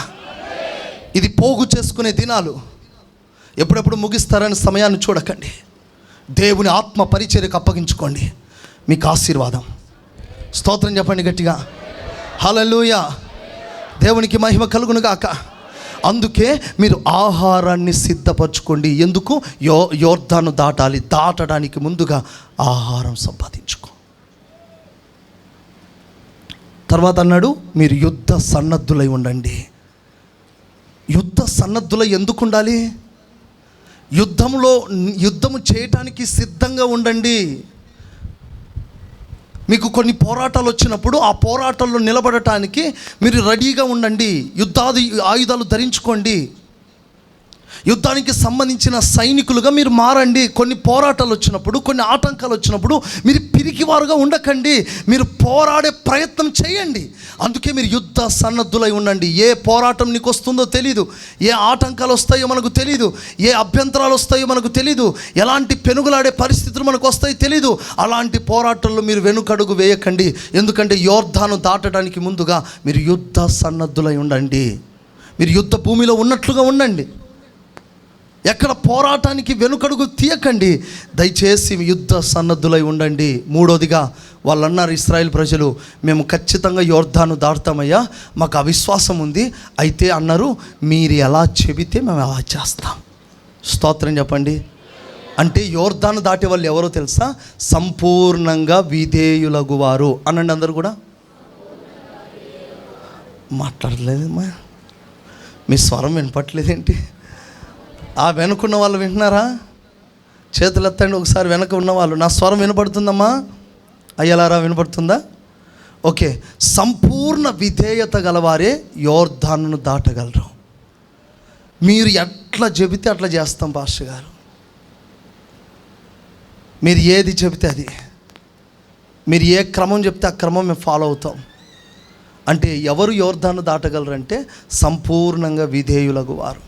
ఇది పోగు చేసుకునే దినాలు. ఎప్పుడెప్పుడు ముగిస్తారని సమయాన్ని చూడకండి. దేవుని ఆత్మ పరిచర్యకు అప్పగించుకోండి, మీకు ఆశీర్వాదం. స్తోత్రం చెప్పండి గట్టిగా. హల్లెలూయా. దేవునికి మహిమ కలుగును గాక. అందుకే మీరు ఆహారాన్ని సిద్ధపరచుకోండి. ఎందుకు? యోర్దాను దాటాలి. దాటడానికి ముందుగా ఆహారం సంపాదించుకో. తర్వాత అన్నాడు, మీరు యుద్ధ సన్నద్ధులై ఉండండి. యుద్ధ సన్నద్ధులై ఎందుకు ఉండాలి? యుద్ధము చేయటానికి సిద్ధంగా ఉండండి. మీకు కొన్ని పోరాటాలు వచ్చినప్పుడు ఆ పోరాటాల్లో నిలబడటానికి మీరు రెడీగా ఉండండి. ఆయుధాలు ధరించుకోండి. యుద్ధానికి సంబంధించిన సైనికులుగా మీరు మారండి. కొన్ని పోరాటాలు వచ్చినప్పుడు, కొన్ని ఆటంకాలు వచ్చినప్పుడు మీరు పిరికివారుగా ఉండకండి. మీరు పోరాడే ప్రయత్నం చేయండి. అందుకే మీరు యుద్ధ సన్నద్ధులై ఉండండి. ఏ పోరాటం నీకు వస్తుందో తెలీదు, ఏ ఆటంకాలు వస్తాయో మనకు తెలీదు, ఏ అభ్యంతరాలు వస్తాయో మనకు తెలీదు, ఎలాంటి పెనుగులాడే పరిస్థితులు మనకు వస్తాయో తెలీదు. అలాంటి పోరాటంలో మీరు వెనుకడుగు వేయకండి. ఎందుకంటే యోర్దాను దాటడానికి ముందుగా మీరు యుద్ధ సన్నద్ధులై ఉండండి. మీరు యుద్ధ భూమిలో ఉన్నట్లుగా ఉండండి. ఎక్కడ పోరాటానికి వెనుకడుగు తీయకండి. దయచేసి యుద్ధ సన్నద్ధులై ఉండండి. మూడోదిగా వాళ్ళు అన్నారు, ఇశ్రాయేల్ ప్రజలు, మేము ఖచ్చితంగా యోర్దాను దాటుతామయ్యా, మాకు అవిశ్వాసం ఉంది. అయితే అన్నారు, మీరు ఎలా చెబితే మేము అలా చేస్తాం. స్తోత్రం చెప్పండి. అంటే యోర్దాను దాటే వాళ్ళు ఎవరో తెలుసా? సంపూర్ణంగా విధేయులగువారు అనండి. అందరూ కూడా మాట్లాడలేదమ్మా, మీ స్వరం వినపట్లేదేంటి? ఆ వెనుకున్న వాళ్ళు వింటున్నారా? చేతులు ఎత్తండి ఒకసారి. వెనక ఉన్నవాళ్ళు, నా స్వరం వినపడుతుందమ్మా? అయ్యలారా వినపడుతుందా? ఓకే. సంపూర్ణ విధేయత గలవారే యోర్దానును దాటగలరు. మీరు ఎట్లా చెబితే అట్లా చేస్తాం పాస్టర్ గారు. మీరు ఏది చెబితే అది, మీరు ఏ క్రమం చెప్తే ఆ క్రమం మేము ఫాలో అవుతాం. అంటే ఎవరు యోర్దాను దాటగలరంటే సంపూర్ణంగా విధేయులకు వారు.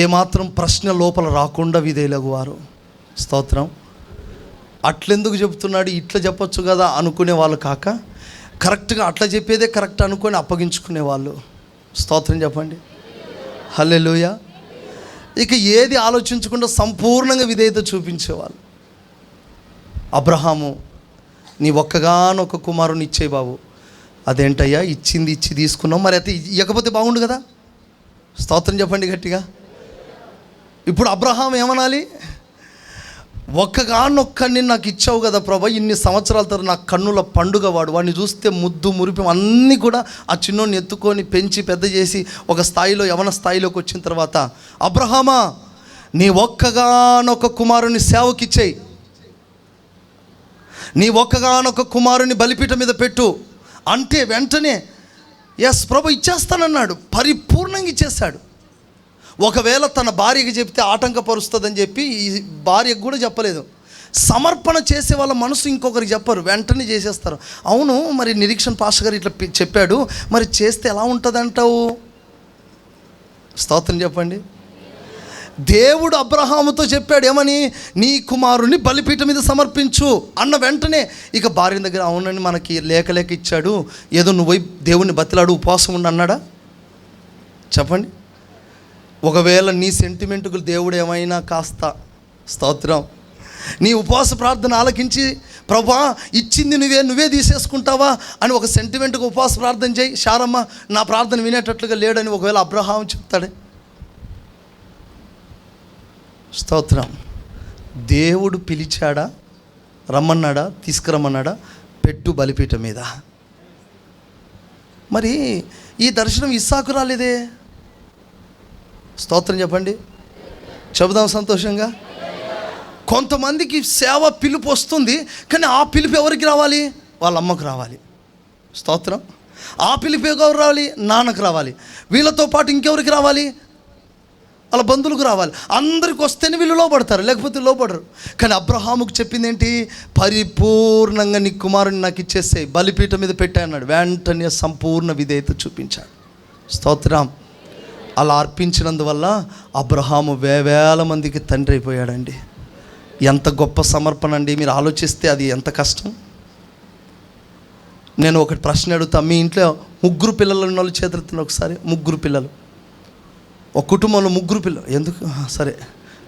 ఏమాత్రం ప్రశ్న లోపల రాకుండా విధేయులకు వారు. స్తోత్రం. అట్లెందుకు చెప్తున్నాడు, ఇట్లా చెప్పొచ్చు కదా అనుకునే వాళ్ళు కాక, కరెక్ట్గా అట్లా చెప్పేదే కరెక్ట్ అనుకొని అప్పగించుకునే వాళ్ళు. స్తోత్రం చెప్పండి. హల్లెలూయా. ఇక ఏది ఆలోచించకుండా సంపూర్ణంగా విధేయత చూపించేవాళ్ళు. అబ్రహాము, నీ ఒక్కగానొక్క కుమారుని ఇచ్చేయి బాబు. అదేంటయ్యా, ఇచ్చి తీసుకున్నాం, మరి అయితే ఇవ్వకపోతే బాగుండు కదా. స్తోత్రం చెప్పండి గట్టిగా. ఇప్పుడు అబ్రహాం ఏమనాలి, ఒక్కగానొక్కడిని నాకు ఇచ్చావు కదా ప్రభా, ఇన్ని సంవత్సరాల తర్వాత నా కన్నుల పండుగ వాడిని చూస్తే ముద్దు మురిపి అన్నీ కూడా ఆ చిన్నోడిని ఎత్తుకొని పెంచి పెద్ద చేసి ఒక స్థాయిలో యవన స్థాయిలోకి వచ్చిన తర్వాత, అబ్రహామా నీ ఒక్కగానొక్క కుమారుని సేవకిచ్చేయి, నీ ఒక్కగానొక్క కుమారుని బలిపీఠం మీద పెట్టు అంటే వెంటనే ఎస్ ప్రభు ఇచ్చేస్తానన్నాడు. పరిపూర్ణంగా ఇచ్చేస్తాడు. ఒకవేళ తన భార్యకి చెప్తే ఆటంకపరుస్తుందని చెప్పి ఈ భార్యకు కూడా చెప్పలేదు. సమర్పణ చేసే వాళ్ళ మనసు ఇంకొకరికి చెప్పరు, వెంటనే చేసేస్తారు. అవును, మరి నిరీక్షణ పాస్టర్ గారు ఇట్లా చెప్పాడు, మరి చేస్తే ఎలా ఉంటుంది అంటావు? స్తోత్రం చెప్పండి. దేవుడు అబ్రహాముతో చెప్పాడు ఏమని, నీ కుమారుని బలిపీఠం మీద సమర్పించు అన్న వెంటనే ఇక భార్య దగ్గర అవునని మనకి లేక ఇచ్చాడు, ఏదో నువ్వు పోయి దేవుణ్ణి బతిలాడు, ఉపవాసం ఉండి అన్నాడా? చెప్పండి. ఒకవేళ నీ సెంటిమెంటుకు దేవుడు ఏమైనా కాస్త, స్తోత్రం, నీ ఉపవాస ప్రార్థన ఆలకించి ప్రభా ఇచ్చింది నువ్వే తీసేసుకుంటావా అని ఒక సెంటిమెంట్గా ఉపవాస ప్రార్థన చేయి, శారమ్మ నా ప్రార్థన వినేటట్లుగా లేడని ఒకవేళ అబ్రహాం చెప్తాడే? స్తోత్రం. దేవుడు పిలిచాడా, రమ్మన్నాడా, తీసుకురమ్మన్నాడా? పెట్టు బలిపీఠం మీద. మరి ఈ దర్శనం ఇస్సాకు రాలేదే. స్తోత్రం చెప్పండి. చెబుదాం సంతోషంగా. కొంతమందికి సేవ పిలుపు వస్తుంది, కానీ ఆ పిలుపు ఎవరికి రావాలి? వాళ్ళ అమ్మకు రావాలి. స్తోత్రం. ఆ పిలుపు ఎవరు రావాలి? నాన్నకు రావాలి. వీళ్ళతో పాటు ఇంకెవరికి రావాలి? వాళ్ళ బంధువులకు రావాలి. అందరికి వస్తేనే వీళ్ళు లోపడతారు, లేకపోతే లోపడరు. కానీ అబ్రహాముకు చెప్పింది ఏంటి? పరిపూర్ణంగా నీ కుమారుని నాకు ఇచ్చేస్తే బలిపీఠం మీద పెట్టా అన్నాడు. వెంటనే సంపూర్ణ విధేయత చూపించాడు. స్తోత్రం. అలా అర్పించినందువల్ల అబ్రహాము వేవేల మందికి తండ్రి అయిపోయాడండి. ఎంత గొప్ప సమర్పణ అండి. మీరు ఆలోచిస్తే అది ఎంత కష్టం. నేను ఒకటి ప్రశ్న అడుగుతా, మీ ఇంట్లో 3 పిల్లలు ఉన్న వాళ్ళు చేతులెత్తండి ఒకసారి. 3 పిల్లలు, ఒక కుటుంబంలో 3 పిల్లలు. ఎందుకు సరే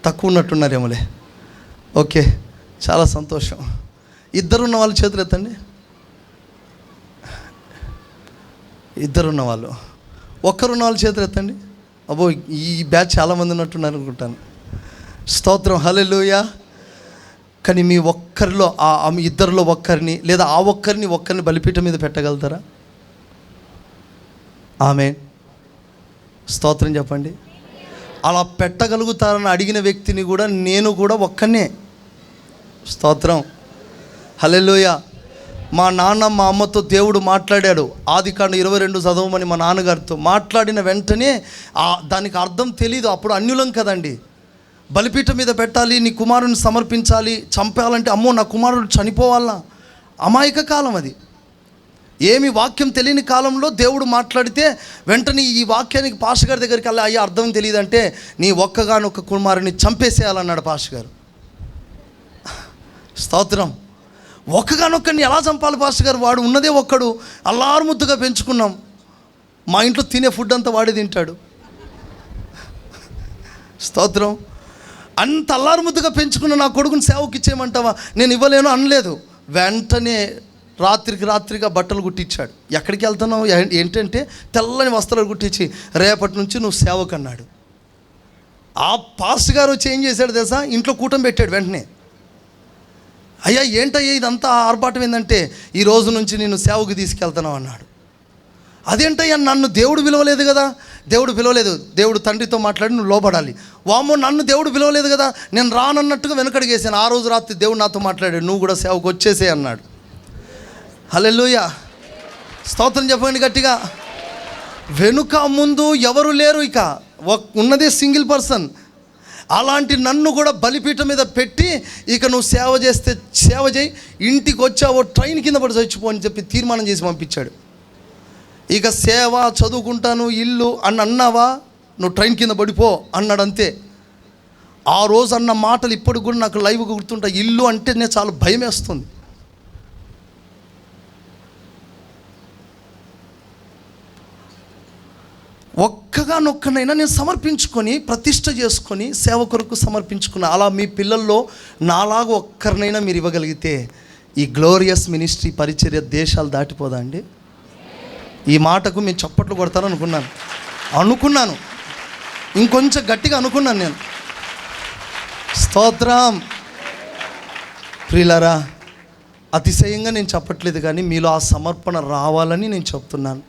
తక్కువ ఉన్నట్టున్నారేమోలే. ఓకే, చాలా సంతోషం. 2 ఉన్న వాళ్ళు చేతులు ఎత్తండి. 2 ఉన్న వాళ్ళు. 1 ఉన్న వాళ్ళు చేతులు ఎత్తండి. అబ్బో, ఈ బ్యాచ్ చాలామంది ఉన్నట్టున్నారు అనుకుంటాను. స్తోత్రం. హల్లెలూయా. కానీ మీ ఒక్కరిలో మీ 2లో ఒక్కరిని లేదా ఆ ఒక్కరిని బలిపీఠం మీద పెట్టగలుగుతారా? ఆమేన్. స్తోత్రం చెప్పండి. అలా పెట్టగలుగుతారని అడిగిన వ్యక్తిని కూడా నేను కూడా ఒక్కనే. స్తోత్రం. హల్లెలూయా. మా నాన్న మా అమ్మతో దేవుడు మాట్లాడాడు. ఆదికాండం 22 చదవమని మా నాన్నగారితో మాట్లాడిన వెంటనే దానికి అర్థం తెలీదు. అప్పుడు అన్యులం కదండి. బలిపీఠం మీద పెట్టాలి, నీ కుమారుని సమర్పించాలి, చంపాలంటే అమ్మో నా కుమారుడు చనిపోవాలా, అమాయక కాలం అది. ఏమి వాక్యం తెలియని కాలంలో దేవుడు మాట్లాడితే వెంటనే ఈ వాక్యానికి పాస్టర్ గారి దగ్గరికి వెళ్ళి అయ్యా అర్థం తెలియదంటే నీ ఒక్కగానొక్క కుమారుని చంపేసేయాలన్నాడు పాస్టర్ గారు. స్తోత్రం. ఒక్కగానొక్కడిని ఎలా చంపాలి పాస్టర్ గారు? వాడు ఉన్నదే ఒక్కడు, అల్లారు ముద్దుగా పెంచుకున్నాం. మా ఇంట్లో తినే ఫుడ్ అంతా వాడే తింటాడు. స్తోత్రం. అంత అల్లారు ముద్దుగా పెంచుకున్న నా కొడుకుని సేవకి ఇచ్చేయమంటావా? నేను ఇవ్వలేను అనలేదు. వెంటనే రాత్రిగా బట్టలు కుట్టించాడు. ఎక్కడికి వెళ్తున్నావు ఏంటంటే తెల్లని వస్త్రాలు కుట్టించి రేపటి నుంచి నువ్వు సేవకు అన్నాడు. ఆ పాస్టర్ గారు వచ్చి ఏం చేశాడు తెలుసా? ఇంట్లో కూటమి పెట్టాడు. వెంటనే అయ్యా ఏంటయ్యా ఇదంతా ఆర్భాటం ఏంటంటే ఈ రోజు నుంచి నేను సేవకు తీసుకెళ్తున్నావు అన్నాడు. అదేంటయ్యా, నన్ను దేవుడు పిలవలేదు కదా? దేవుడు పిలవలేదు. దేవుడు తండ్రితో మాట్లాడి నువ్వు లోబడాలి. వామ్మో, నన్ను దేవుడు పిలవలేదు కదా, నేను రానన్నట్టుగా వెనకడిగేసాను. ఆ రోజు రాత్రి దేవుడు నాతో మాట్లాడాడు, నువ్వు కూడా సేవకు వచ్చేసే అన్నాడు. హల్లెలూయా. స్తోత్రం చెప్పండి గట్టిగా. వెనుక ముందు ఎవరు లేరు, ఇక ఉన్నదే సింగిల్ పర్సన్. అలాంటి నన్ను కూడా బలిపీఠం మీద పెట్టి ఇక నువ్వు సేవ చేస్తే సేవ చేయి, ఇంటికి వచ్చావో ట్రైన్ కింద పడి చచ్చిపో అని చెప్పి తీర్మానం చేసి పంపించాడు. ఇక సేవ చదువుకుంటాను ఇల్లు అని అన్నావా, నువ్వు ట్రైన్ కింద పడిపో అన్నాడు, అంతే. ఆ రోజు అన్న మాటలు ఇప్పటికి కూడా నాకు లైవ్గా గుర్తుంటాయి. ఇల్లు అంటేనే చాలా భయం వేస్తుంది. ఒక్కగానొక్కనైనా నేను సమర్పించుకొని ప్రతిష్ట చేసుకొని సేవ కొరకు సమర్పించుకున్నా. అలా మీ పిల్లల్లో నాలాగా ఒక్కరినైనా మీరు ఇవ్వగలిగితే ఈ గ్లోరియస్ మినిస్ట్రీ పరిచర్య దేశాలు దాటిపోదా అండి? ఈ మాటకు మీరు చప్పట్లు కొడతారు అనుకున్నాను, ఇంకొంచెం గట్టిగా అనుకున్నాను నేను. స్తోత్రం. ప్రియులారా, అతిశయంగా నేను చెప్పట్లేదు, కానీ మీలో ఆ సమర్పణ రావాలని నేను చెప్తున్నాను.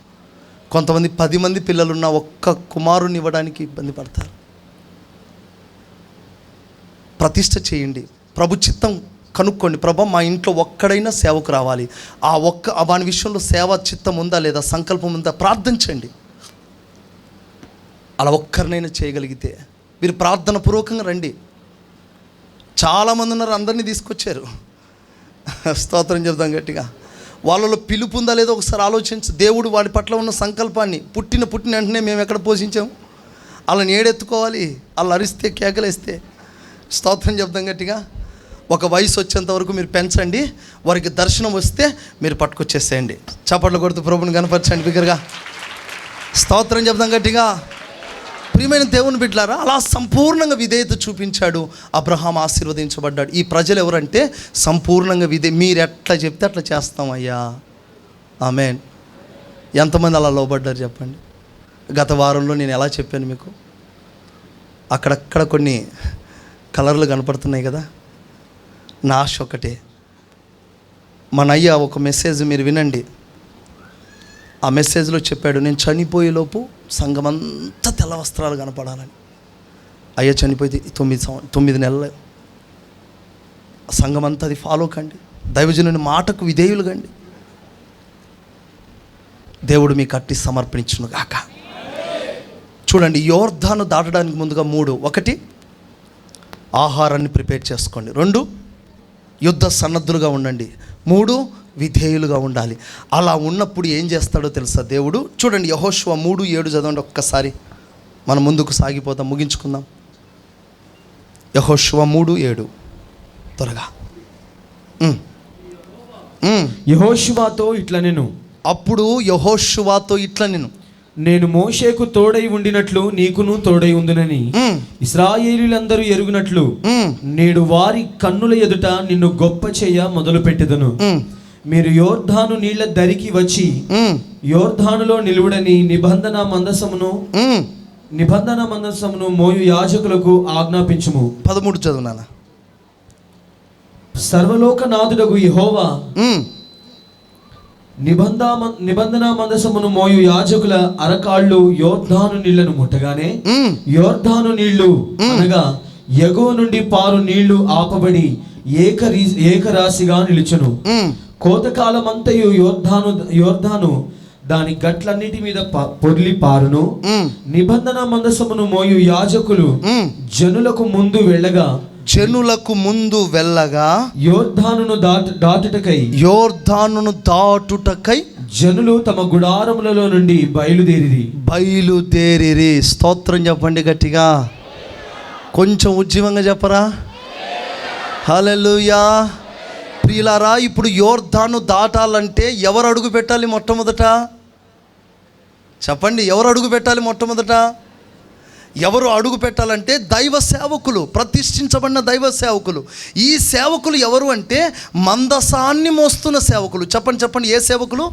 కొంతమంది 10 మంది పిల్లలున్న ఒక్క కుమారుని ఇవ్వడానికి ఇబ్బంది పడతారు. ప్రతిష్ట చేయండి, ప్రభు చిత్తం కనుక్కోండి. ప్రభు మా ఇంట్లో ఒక్కడైనా సేవకు రావాలి, వాని విషయంలో సేవ చిత్తం ఉందా లేదా, సంకల్పం ఉందా, ప్రార్థించండి. అలా ఒక్కరినైనా చేయగలిగితే మీరు ప్రార్థన పూర్వకంగా రండి. చాలామంది ఉన్నారు, అందరినీ తీసుకొచ్చారు. స్తోత్రం చెప్తాం గట్టిగా. వాళ్ళలో పిలుపు ఉందా లేదో ఒకసారి ఆలోచించు. దేవుడు వాడి పట్ల ఉన్న సంకల్పాన్ని పుట్టిన వెంటనే మేము ఎక్కడ పోషించాము? వాళ్ళని ఏడెత్తుకోవాలి, వాళ్ళు అరిస్తే కేకలేస్తే. స్తోత్రం చెప్తాం గట్టిగా. ఒక వయసు వచ్చేంత వరకు మీరు పెంచండి, వారికి దర్శనం వస్తే మీరు పట్టుకొచ్చేసేయండి. చప్పట్లు కొడుతూ ప్రభుని కనపరచండి బిగ్గరగా. స్తోత్రం చెప్తాం గట్టిగా. ప్రియమైన దేవుని బిడ్డలారా, అలా సంపూర్ణంగా విధేయత చూపించాడు అబ్రహాం, ఆశీర్వదించబడ్డాడు. ఈ ప్రజలు ఎవరంటే సంపూర్ణంగా మీరు ఎట్లా చెప్తే అట్లా చేస్తామయ్యా. ఆమేన్. ఎంతమంది అలా లోబడ్డారు చెప్పండి? గత వారంలో నేను ఎలా చెప్పాను మీకు, అక్కడక్కడ కొన్ని కలర్లు కనపడుతున్నాయి కదా. నా ఆశ ఒకటే, మన అయ్య ఒక మెసేజ్ మీరు వినండి. ఆ మెసేజ్లో చెప్పాడు, నేను చనిపోయేలోపు సంఘం అంతా తెల్ల వస్త్రాలు కనపడాలని. అయ్యా చనిపోతే 9 నెలలు సంఘం అంతా అది ఫాలో కండి, దైవజనుని మాటకు విధేయులు కండి. దేవుడు మీకు అట్టి సమర్పించును గాక. చూడండి, యోర్దాను దాటడానికి ముందుగా 3: 1 ఆహారాన్ని ప్రిపేర్ చేసుకోండి, 2 యుద్ధ సన్నద్ధులుగా ఉండండి, 3 విధేయులుగా ఉండాలి. అలా ఉన్నప్పుడు ఏం చేస్తాడో తెలుసా దేవుడు? చూడండి, యెహోషువ 3:7 చదవండి ఒక్కసారి. మనం ముందుకు సాగిపోతాం, ముగించుకుందాం. యెహోషువ 3:7 త్వరగా. యెహోషువతో ఇట్లా నేను, అప్పుడు యెహోషువతో ఇట్లా నేను మోషేకు తోడై ఉండినట్లు నీకును తోడై ఉందునని ఇశ్రాయేలీయులందరూ ఎరుగునట్లు నేడు వారి కన్నుల ఎదుట నిన్ను గొప్ప చేయ మొదలు పెట్టెదను. మీరు యోర్దాను నీళ్ల దరికి వచ్చి యోర్దానులో నిలువుడని నిబంధన మందసమును మోయు యాజకులకు ఆజ్ఞాపించుము. 13 చదువునానా. సర్వలోకనాథుడగు యెహోవా నిబంధన మందసమును మోయు యాజకుల అరకాళ్ళు యోర్దాను నీళ్లను ముట్టగానే యోర్దాను నీళ్లు అనగా ఎగువ నుండి పారు నీళ్లు ఆపబడి ఏకరాశిగా నిలుచును. కోతకాలమంతయు యోర్దాను దాని గట్లన్నిటి మీద పొర్లి పారును. నిబంధన మందసమును మోయు యాజకులు జనులకు ముందు వెళ్ళగా యోర్దానును దాటుటకై జనులు తమ గుడారములలో నుండి బయలుదేరిరి. స్తోత్రం చెప్పండి గట్టిగా, కొంచెం ఉజ్జీవంగా చెప్పరా. హల్లెలూయా. ప్రియులారా, ఇప్పుడు యోర్దాను దాటాలంటే ఎవరు అడుగు పెట్టాలి మొట్టమొదట? చెప్పండి, ఎవరు అడుగు పెట్టాలి మొట్టమొదట? ఎవరు అడుగు పెట్టాలంటే దైవ సేవకులు, ప్రతిష్ఠించబడిన దైవ సేవకులు. ఈ సేవకులు ఎవరు అంటే మందసాన్ని మోస్తున్న సేవకులు. చెప్పండి, ఏ సేవకులు?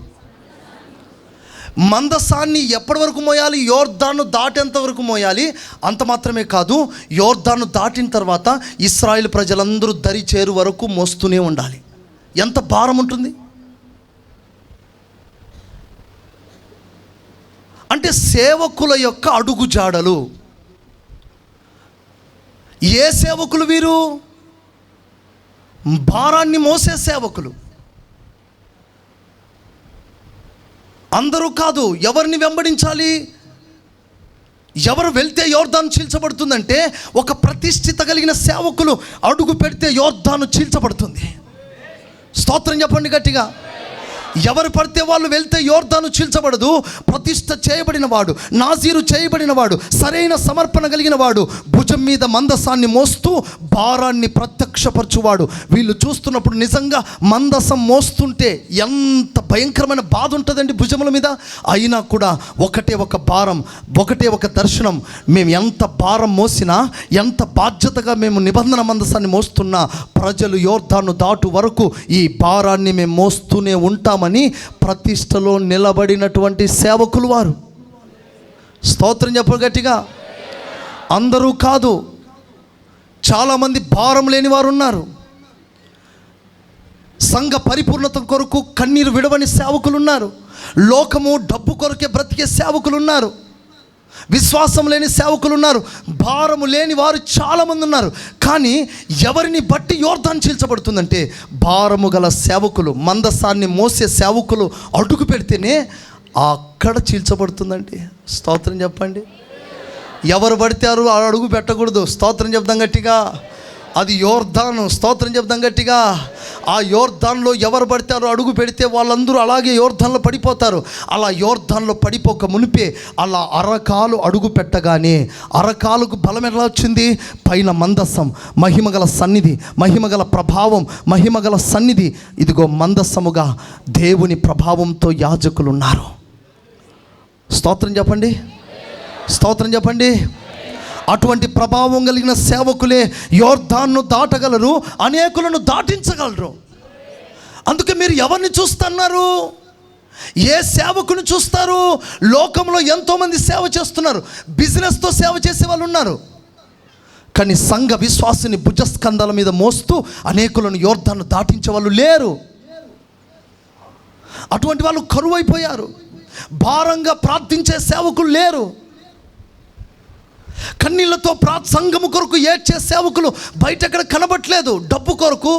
మందసాన్ని ఎప్పటి వరకు మోయాలి? యోర్దాను దాటేంత వరకు మోయాలి. అంత మాత్రమే కాదు, యోర్దాను దాటిన తర్వాత ఇశ్రాయేలు ప్రజలందరూ దరి చేరు వరకు మోస్తూనే ఉండాలి. ఎంత భారం ఉంటుంది అంటే సేవకుల యొక్క అడుగు జాడలు. ఏ సేవకులు వీరు? భారాన్ని మోసే సేవకులు. అందరూ కాదు. ఎవరిని వెంబడించాలి? ఎవరు వెళ్తే యోర్దాను చీల్చబడుతుందంటే, ఒక ప్రతిష్ఠిత కలిగిన సేవకులు అడుగు పెడితే యోర్దాను చీల్చబడుతుంది. స్తోత్రం చెప్పండి గట్టిగా. ఎవరు పడితే వాళ్ళు వెళ్తే యోర్దాను చీల్చబడదు. ప్రతిష్ఠ చేయబడిన వాడు, నాజీరు చేయబడిన వాడు, సరైన సమర్పణ కలిగిన వాడు, భుజం మీద మందసాన్ని మోస్తూ భారాన్ని ప్రత్యక్షపరచువాడు. వీళ్ళు చూస్తున్నప్పుడు నిజంగా మందసం మోస్తుంటే ఎంత భయంకరమైన బాధ ఉంటుందండి భుజముల మీద. అయినా కూడా ఒకటే ఒక భారం, ఒకటే ఒక దర్శనం. మేము ఎంత భారం మోసినా, ఎంత బాధ్యతగా మేము నిబంధన మందసాన్ని మోస్తున్నా, ప్రజలు యోర్దాను దాటు వరకు ఈ భారాన్ని మేము మోస్తూనే ఉంటామని ప్రతిష్టలో నిలబడినటువంటి సేవకులు వారు. స్తోత్రం చెప్పు గట్టిగా. అందరూ కాదు, చాలామంది భారం లేని వారు ఉన్నారు. సంఘ పరిపూర్ణత కొరకు కన్నీరు విడవని సేవకులు ఉన్నారు. లోకము డబ్బు కొరకే బ్రతికే సేవకులు ఉన్నారు. విశ్వాసం లేని సేవకులు ఉన్నారు. భారము లేని వారు చాలామంది ఉన్నారు. కానీ ఎవరిని బట్టి యోర్దాను చీల్చబడుతుందంటే, భారము గల సేవకులు, మందసాన్ని మోసే సేవకులు అడుగు పెడితేనే అక్కడ చీల్చబడుతుందండి. స్తోత్రం చెప్పండి. ఎవరు పడితే అడుగు పెట్టకూడదు. స్తోత్రం చెప్దాం గట్టిగా. అది యోర్దాను. స్తోత్రం చెప్దాం గట్టిగా. ఆ యోర్దాన్లో ఎవరు పడతారో అడుగు పెడితే వాళ్ళందరూ అలాగే యోర్దాన్లో పడిపోతారు. అలా యోర్దాన్లో పడిపోక మునిపే అలా అరకాలు అడుగు పెట్టగానే, అరకాలుకు బలం ఎలా వచ్చింది? పైన మందసం, మహిమగల సన్నిధి, మహిమగల ప్రభావం, మహిమగల సన్నిధి. ఇదిగో మందసముగా దేవుని ప్రభావంతో యాజకులు ఉన్నారు. స్తోత్రం చెప్పండి. స్తోత్రం చెప్పండి. అటువంటి ప్రభావం కలిగిన సేవకులే యోర్దాన్ను దాటగలరు, అనేకులను దాటించగలరు. అందుకే మీరు ఎవరిని చూస్తున్నారు? ఏ సేవకుని చూస్తారు? లోకంలో ఎంతోమంది సేవ చేస్తున్నారు. బిజినెస్తో సేవ చేసే వాళ్ళు ఉన్నారు. కానీ సంఘ విశ్వాసుని భుజస్కంధాల మీద మోస్తూ అనేకులను యోర్దాన్ను దాటించే వాళ్ళు లేరు. అటువంటి వాళ్ళు కరువైపోయారు. భారంగా ప్రార్థించే సేవకులు లేరు. కన్నీళ్లతో సంఘము కొరకు ఏడ్చే సేవకులు బయట ఎక్కడ కనబట్లేదు. డబ్బు కొరకు,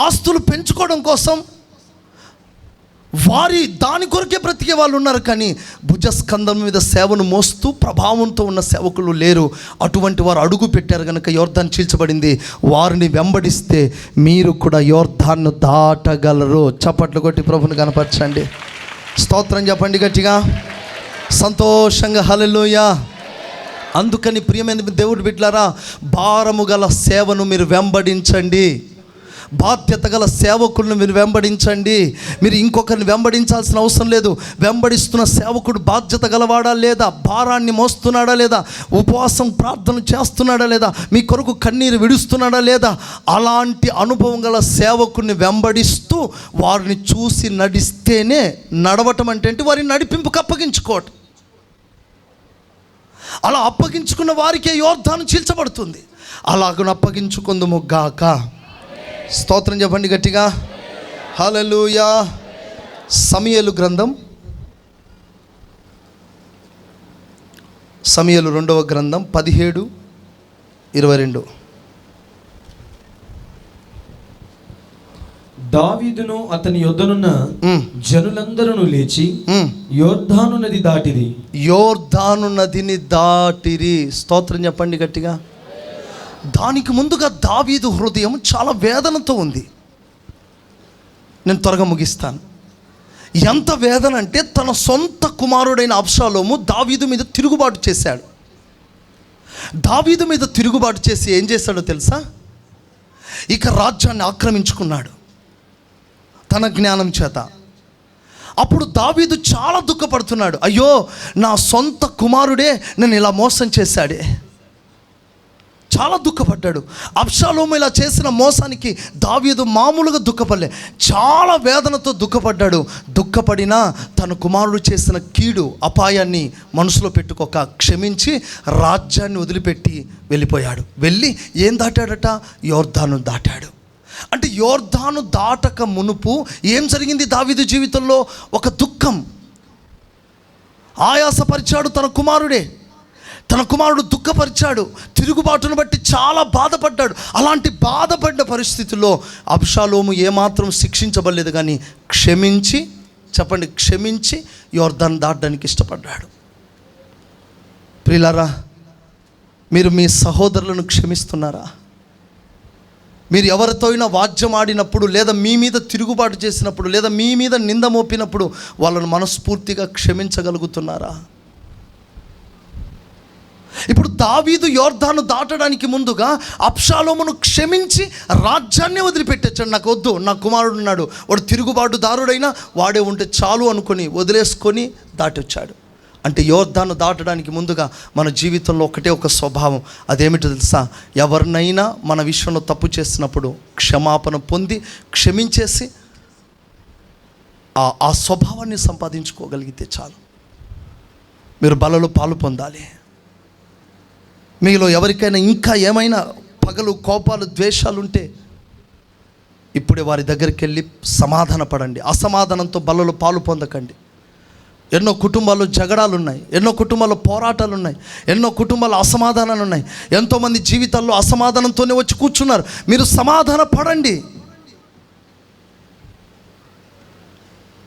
ఆస్తులు పెంచుకోవడం కోసం దాని కొరకే బ్రతికే వాళ్ళు ఉన్నారు. కానీ భుజస్కంధం మీద సేవను మోస్తూ ప్రభావంతో ఉన్న సేవకులు లేరు. అటువంటి వారు అడుగు పెట్టారు కనుక యోర్దాను చీల్చబడింది. వారిని వెంబడిస్తే మీరు కూడా యోర్దాన్ను దాటగలరు. చప్పట్లు కొట్టి ప్రభుని కనపరచండి. స్తోత్రం చెప్పండి గట్టిగా, సంతోషంగా. హల్లెలూయా. అందుకని ప్రియమైన దేవుడి బిడ్డలారా, భారము గల సేవను మీరు వెంబడించండి. బాధ్యత గల సేవకులను మీరు వెంబడించండి. మీరు ఇంకొకరిని వెంబడించాల్సిన అవసరం లేదు. వెంబడిస్తున్న సేవకుడు బాధ్యత గలవాడా లేదా? భారాన్ని మోస్తున్నాడా లేదా? ఉపవాసం ప్రార్థన చేస్తున్నాడా లేదా? మీ కొరకు కన్నీరు విడుస్తున్నాడా లేదా? అలాంటి అనుభవం గల సేవకుడిని వెంబడిస్తూ వారిని చూసి నడిస్తేనే నడవటం అంటే వారిని నడిపింపుకు అప్పగించుకోవటం. అలా అప్పగించుకున్న వారికే యోర్దాను చీల్చబడుతుంది. అలాగను అప్పగించుకుందుము గాక. స్తోత్రం చెప్పండి గట్టిగా. హల్లెలూయా. సమూయేలు గ్రంథం, సమూయేలు 2వ గ్రంథం 17:22. దావీదును అతని యొద్దనున్న జనులందరూ లేచి యోర్దాను నది దాటిరి. యోర్దాను నదిని దాటిరి. స్తోత్రం చెప్పండి గట్టిగా. దానికి ముందుగా దావీదు హృదయం చాలా వేదనతో ఉంది. నేను త్వరగా ముగిస్తాను. ఎంత వేదన అంటే, తన సొంత కుమారుడైన అబ్షాలోము దావీదు మీద తిరుగుబాటు చేశాడు. దావీదు మీద తిరుగుబాటు చేసి ఏం చేశాడో తెలుసా? ఇక రాజ్యాన్ని ఆక్రమించుకున్నాడు తన జ్ఞానం చేత. అప్పుడు దావీదు చాలా దుఃఖపడుతున్నాడు. అయ్యో, నా సొంత కుమారుడే నన్ను ఇలా మోసం చేశాడే. చాలా దుఃఖపడ్డాడు. అబ్షాలోము ఇలా చేసిన మోసానికి దావీదు మామూలుగా దుఃఖపడలే, చాలా వేదనతో దుఃఖపడ్డాడు. దుఃఖపడినా తన కుమారుడు చేసిన కీడు, అపాయాన్ని మనసులో పెట్టుకోక క్షమించి రాజ్యాన్ని వదిలిపెట్టి వెళ్ళిపోయాడు. వెళ్ళి ఏం దాటాడట? యోర్దాను దాటాడు. అంటే యోర్దాను దాటక మునుపు ఏం జరిగింది దావీదు జీవితంలో? ఒక దుఃఖం. ఆయాసపరిచాడు తన కుమారుడే. తన కుమారుడు దుఃఖపరిచాడు. తిరుగుబాటును బట్టి చాలా బాధపడ్డాడు. అలాంటి బాధపడ్డ పరిస్థితుల్లో అబ్షాలోము ఏమాత్రం శిక్షించబడలేదు, కానీ క్షమించి చెప్పండి, క్షమించి యోర్దాను దాటడానికి ఇష్టపడ్డాడు. ప్రియులారా, మీరు మీ సహోదరులను క్షమిస్తున్నారా? మీరు ఎవరితో అయినా వాద్యం ఆడినప్పుడు, లేదా మీ మీద తిరుగుబాటు చేసినప్పుడు, లేదా మీ మీద నింద మోపినప్పుడు వాళ్ళను మనస్ఫూర్తిగా క్షమించగలుగుతున్నారా? ఇప్పుడు దావీదు యోర్దాను దాటడానికి ముందుగా అబ్షాలోమును క్షమించి రాజ్యాన్ని వదిలిపెట్టచ్చాడు. నాకు వద్దు, నా కుమారుడు ఉన్నాడు, వాడు తిరుగుబాటుదారుడైనా వాడే ఉంటే చాలు అనుకొని వదిలేసుకొని దాటొచ్చాడు. అంటే యోర్దాను దాటడానికి ముందుగా మన జీవితంలో ఒకటే ఒక స్వభావం, అదేమిటో తెలుసా? ఎవరినైనా మన విషయంలో తప్పు చేసినప్పుడు క్షమాపణ పొంది క్షమించేసి ఆ స్వభావాన్ని సంపాదించుకోగలిగితే చాలు. మీరు బలలో పాలు పొందాలి. మీలో ఎవరికైనా ఇంకా ఏమైనా పగలు, కోపాలు, ద్వేషాలు ఉంటే ఇప్పుడే వారి దగ్గరికి వెళ్ళి సమాధాన పడండి. అసమాధానంతో బలలో పాలు పొందకండి. ఎన్నో కుటుంబాల్లో జగడాలు ఉన్నాయి, ఎన్నో కుటుంబాల్లో పోరాటాలు ఉన్నాయి, ఎన్నో కుటుంబాల్లో అసమాధానాలు ఉన్నాయి. ఎంతోమంది జీవితాల్లో అసమాధానంతోనే వచ్చి కూర్చున్నారు. మీరు సమాధాన పడండి.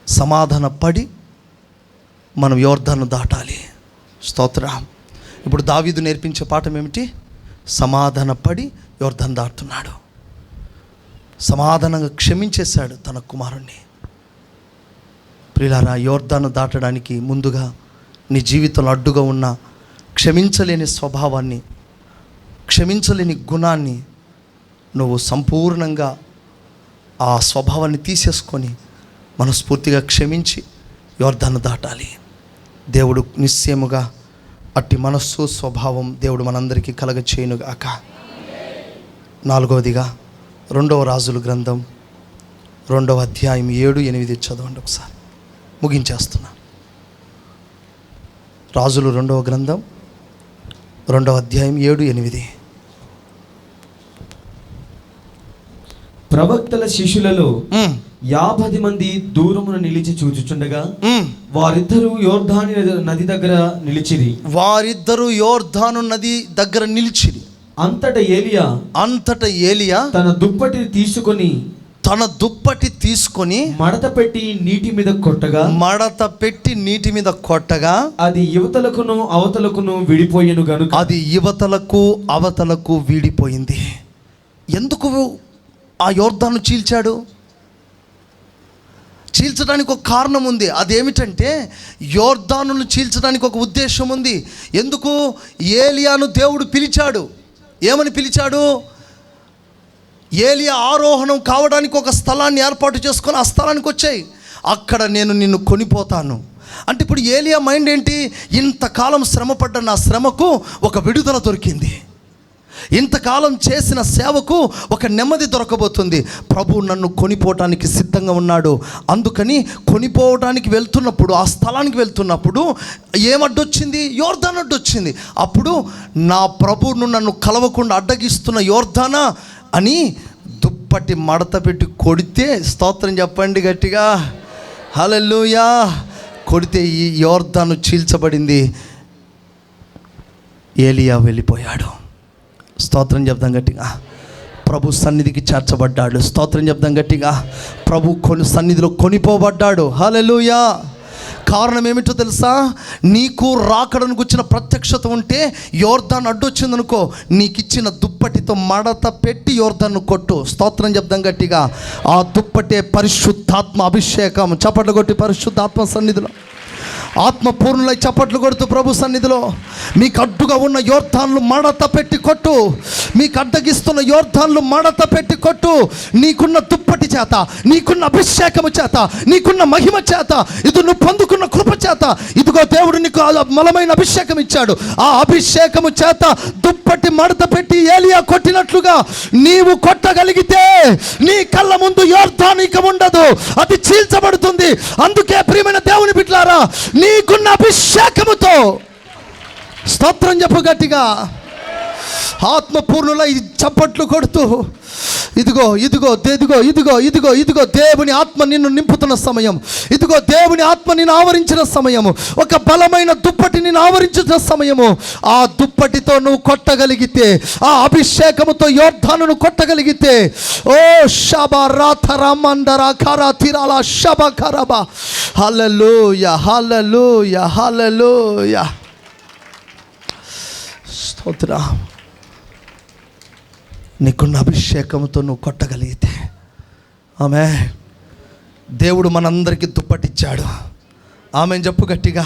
సమాధాన పడి మనం యోర్దాను దాటాలి. స్తోత్రం. ఇప్పుడు దావీదు నేర్పించే పాఠం ఏమిటి? సమాధాన పడి యోర్దాను దాటుతున్నాడు. సమాధానంగా క్షమించేశాడు తన కుమారుణ్ణి. ప్రియులారా, యోర్దాను దాటడానికి ముందుగా నీ జీవితంలో అడ్డుగా ఉన్న క్షమించలేని స్వభావాన్ని, క్షమించలేని గుణాన్ని నువ్వు సంపూర్ణంగా ఆ స్వభావాన్ని తీసేసుకొని మనస్ఫూర్తిగా క్షమించి యోర్దాను దాటాలి. దేవుడు నిశ్చయముగా అట్టి మనస్సు, స్వభావం దేవుడు మనందరికీ కలగచేయునుగాక. 4వదిగా 2వ రాజుల గ్రంథం 2వ అధ్యాయం 7-8 చదవండి ఒకసారి, ముగించేస్తున్నా. రాజులు 2వ గ్రంథం 2వ అధ్యాయం 7-8. ప్రవక్తల శిష్యులలో 50 మంది దూరమున నిలిచి చూచుచుండగా వారిద్దరూ యోర్దాను నది దగ్గర నిలిచిరి. యోర్దాను నది దగ్గర నిలిచిరి. అంతట ఏలియా తన దుప్పటి తీసుకొని మడత పెట్టి నీటి మీద కొట్టగా అది యువతలకును అవతలకును విడిపోయెను గనుక. అది అవతలకు విడిపోయింది. ఎందుకు ఆ యోర్దాను చీల్చాడు? చీల్చడానికి ఒక కారణం ఉంది. అదేమిటంటే యోర్దానును చీల్చడానికి ఒక ఉద్దేశం ఉంది. ఎందుకు? ఏలియాను దేవుడు పిలిచాడు. ఏమని పిలిచాడు? ఏలియా ఆరోహణం కావడానికి ఒక స్థలాన్ని ఏర్పాటు చేసుకొని ఆ స్థలానికి వచ్చాయి. అక్కడ నేను నిన్ను కొనిపోతాను అంటే ఇప్పుడు ఏలియా మైండ్ ఏంటి? ఇంతకాలం శ్రమపడ్డ నా శ్రమకు ఒక విడుదల దొరికింది. ఇంతకాలం చేసిన సేవకు ఒక నెమ్మది దొరకబోతుంది. ప్రభు నన్ను కొనిపోవటానికి సిద్ధంగా ఉన్నాడు. అందుకని కొనిపోవటానికి వెళ్తున్నప్పుడు, ఆ స్థలానికి వెళ్తున్నప్పుడు ఏమడ్డొచ్చింది? యోర్దాను అడ్డొచ్చింది. అప్పుడు నా ప్రభువును నన్ను కలవకుండా అడ్డగిస్తున్న యోర్దానా అని దుప్పటి మడత పెట్టి కొడితే, స్తోత్రం చెప్పండి గట్టిగా, హల్లెలూయా. కొడితే ఈ యోర్దాను చీల్చబడింది. ఏలియా వెళ్ళిపోయాడు. స్తోత్రం చెప్దాం గట్టిగా. ప్రభు సన్నిధికి చేర్చబడ్డాడు. స్తోత్రం చెప్దాం గట్టిగా. ప్రభు సన్నిధిలో కొనిపోబడ్డాడు. హల్లెలూయా. కారణం ఏమిటో తెలుసా? నీకు రాకడను గుచ్చిన ప్రత్యక్షత ఉంటే యోర్దాను అడ్డొచ్చిందనుకో, నీకు ఇచ్చిన దుప్పటితో మడత పెట్టి యోర్దాను కొట్టు. స్తోత్రం చెప్దాం గట్టిగా. ఆ దుప్పటే పరిశుద్ధాత్మ అభిషేకం. చప్పట్లు కొట్టి పరిశుద్ధాత్మ సన్నిధిలో ఆత్మపూర్ణులై చప్పట్లు కొడుతూ ప్రభు సన్నిధిలో మీకు అడ్డుగా ఉన్న యోర్దాన్లు మడత పెట్టి కొట్టు. మీకు అడ్డగిస్తున్న యోర్దాన్లు మడత పెట్టి కొట్టు. నీకున్న దుప్పటి చేత, నీకున్న అభిషేకము చేత, నీకున్న మహిమ చేత, ఇది నువ్వు పొందుకున్న కృప చేత, ఇదిగో దేవుడు నీకు బలమైన అభిషేకం ఇచ్చాడు. ఆ అభిషేకము చేత దుప్పటి మడత పెట్టి ఏలియా కొట్టినట్లుగా నీవు కొట్టగలిగితే నీ కళ్ళ ముందు యోర్దాను ఇక ఉండదు, అది చీల్చబడుతుంది. అందుకే ప్రియమైన దేవుని బిడ్డలారా, నీకున్న అభిషేకముతో స్తోత్రం చెప్పు గట్టిగా. ఆత్మపూర్ణులై చప్పట్లు కొడుతూ ఇదిగో ఇదిగో ఇదిగో ఇదిగో ఇదిగో ఇదిగో దేవుని ఆత్మ నిన్ను నింపుతున్న సమయం. ఇదిగో దేవుని ఆత్మ నిన్ను ఆవరించిన సమయము. ఒక బలమైన దుప్పటి నిన్ను ఆవరించిన సమయము. ఆ దుప్పటితో నువ్వు కొట్టగలిగితే, ఆ అభిషేకముతో యోర్దానును కొట్టగలిగితే, ఓ షబా రాథరా మందరా ఖరా తిరాలా షబా ఖరబా. హల్లెలూయా హల్లెలూయా హల్లెలూయా. స్తోత్రం. నీకున్న అభిషేకంతో నువ్వు కొట్టగలిగితే, ఆమె దేవుడు మనందరికీ దుప్పటిచ్చాడు. ఆమె చెప్పు గట్టిగా.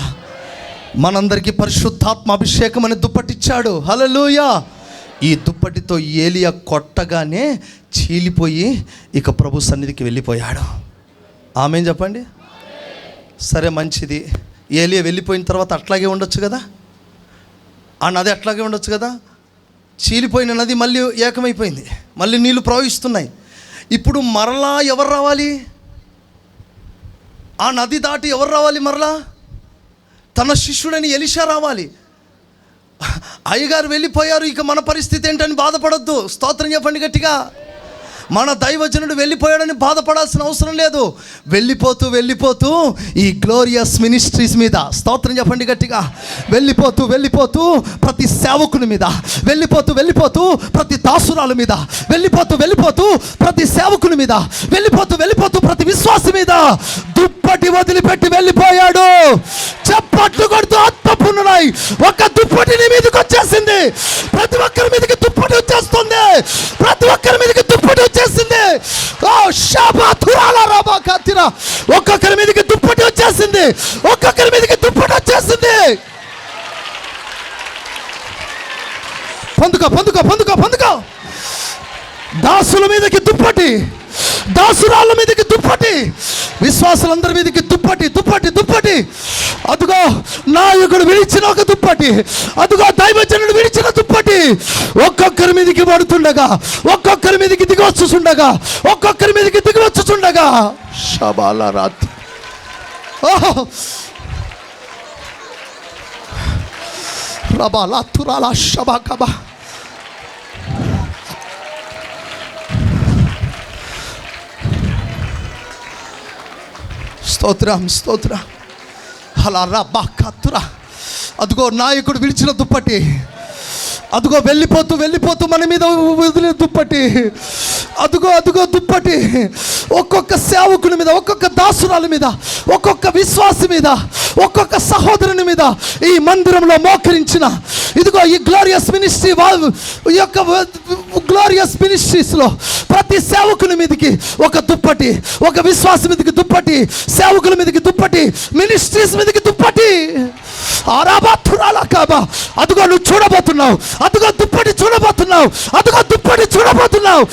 మనందరికీ పరిశుద్ధాత్మ అభిషేకం అనే దుప్పటిచ్చాడు. హల్లెలూయా. ఈ దుప్పటితో ఏలియా కొట్టగానే చీలిపోయి ఇక ప్రభు సన్నిధికి వెళ్ళిపోయాడు. ఆమె చెప్పండి. సరే, మంచిది. ఏలియా వెళ్ళిపోయిన తర్వాత అట్లాగే ఉండొచ్చు కదా, ఆ నది అట్లాగే ఉండొచ్చు కదా. చీలిపోయిన నది మళ్ళీ ఏకమైపోయింది, మళ్ళీ నీళ్లు ప్రవహిస్తున్నాయి. ఇప్పుడు మరలా ఎవరు రావాలి? ఆ నది దాటి ఎవరు రావాలి? మరలా తన శిష్యుడని ఎలీషా రావాలి. అయ్యగారు వెళ్ళిపోయారు, ఇక మన పరిస్థితి ఏంటని బాధపడొద్దు. స్తోత్రం చెప్పండి గట్టిగా. మన దైవజనుడు వెళ్ళిపోయాడని బాధపడాల్సిన అవసరం లేదు. వెళ్ళిపోతూ వెళ్ళిపోతూ ఈ గ్లోరియస్ మినిస్ట్రీస్ మీద, స్తోత్రం చెప్పండి గట్టిగా, వెళ్ళిపోతూ వెళ్ళిపోతూ ప్రతి సేవకుని మీద, వెళ్ళిపోతూ వెళ్ళిపోతూ ప్రతి దాసురాల మీద, వెళ్ళిపోతూ వెళ్ళిపోతూ ప్రతి సేవకుని మీద, వెళ్ళిపోతూ వెళ్ళిపోతూ ప్రతి విశ్వాసి మీద దుప్పటి వదిలిపెట్టి వెళ్ళిపోయాడు. చప్పట్లు కొడుతూ ఆత్మపూర్ణులై ఒక దుప్పటి నీ మీదకి వచ్చేసింది. ప్రతి ఒక్కరి మీదకి దుప్పటి వచ్చేస్తుంది. ప్రతి ఒక్కరి మీదకి దుప్పటి వచ్చేసింది. ఓ షాబా తురాలా రాబా కతిరా. ఒక్కొక్కరి మీదకి దుప్పటి వచ్చేసింది. ఒక్కొక్కరి మీదకి దుప్పటి వచ్చేసింది. పొందుకో పొందుకో పొందుకో పొందుకో. దాసుల మీదకి దుప్పటి, దాసురాళ్ళ మీదకి దుప్పటి, విశ్వాసులందరి మీదకి దుప్పటి దుప్పటి దుప్పటి. అదుగో నాయకుడు విడిచిన ఒక దుప్పటి, అదుగో దైవజనుడు విడిచిన దుప్పటి ఒక్కొక్కరి మీదకి పడుతుండగా, ఒక్కొక్కరి మీదకి దిగి వచ్చుచుండగా, ఒక్కొక్కరి మీదకి దిగి వచ్చుచుండగా షబాల రాత్రి. ఓహో రబా లాతురాలా షబా కబా. స్తోత్రం స్తోత్రం. అలా రబ్బా కత్తురా. అదిగో నాయకుడు విడిచిన దుప్పటి, అదిగో వెళ్ళిపోతూ వెళ్ళిపోతూ మన మీద వదిలిన దుప్పటి, అదిగో అదిగో దుప్పటి ఒక్కొక్క సేవకుని మీద, ఒక్కొక్క దాసురాల మీద, ఒక్కొక్క విశ్వాసి మీద, ఒక్కొక్క సహోదరుని మీద ఈ మందిరంలో మోకరించిన, ఇదిగో ఈ గ్లోరియస్ మినిస్ట్రీ, ఈ యొక్క గ్లోరియస్ మినిస్ట్రీస్లో ప్రతి సేవకుని మీదకి ఒక దుప్పటి, ఒక విశ్వాసం మీదకి దుప్పటి, సేవకుల మీదకి దుప్పటి, మినిస్ట్రీస్ మీదకి దుప్పటి. అదిగో నువ్వు చూడబోతున్నావు, అదిగో దుప్పటి చూడబోతున్నావు, అదిగో దుప్పటి చూడబోతున్నావు.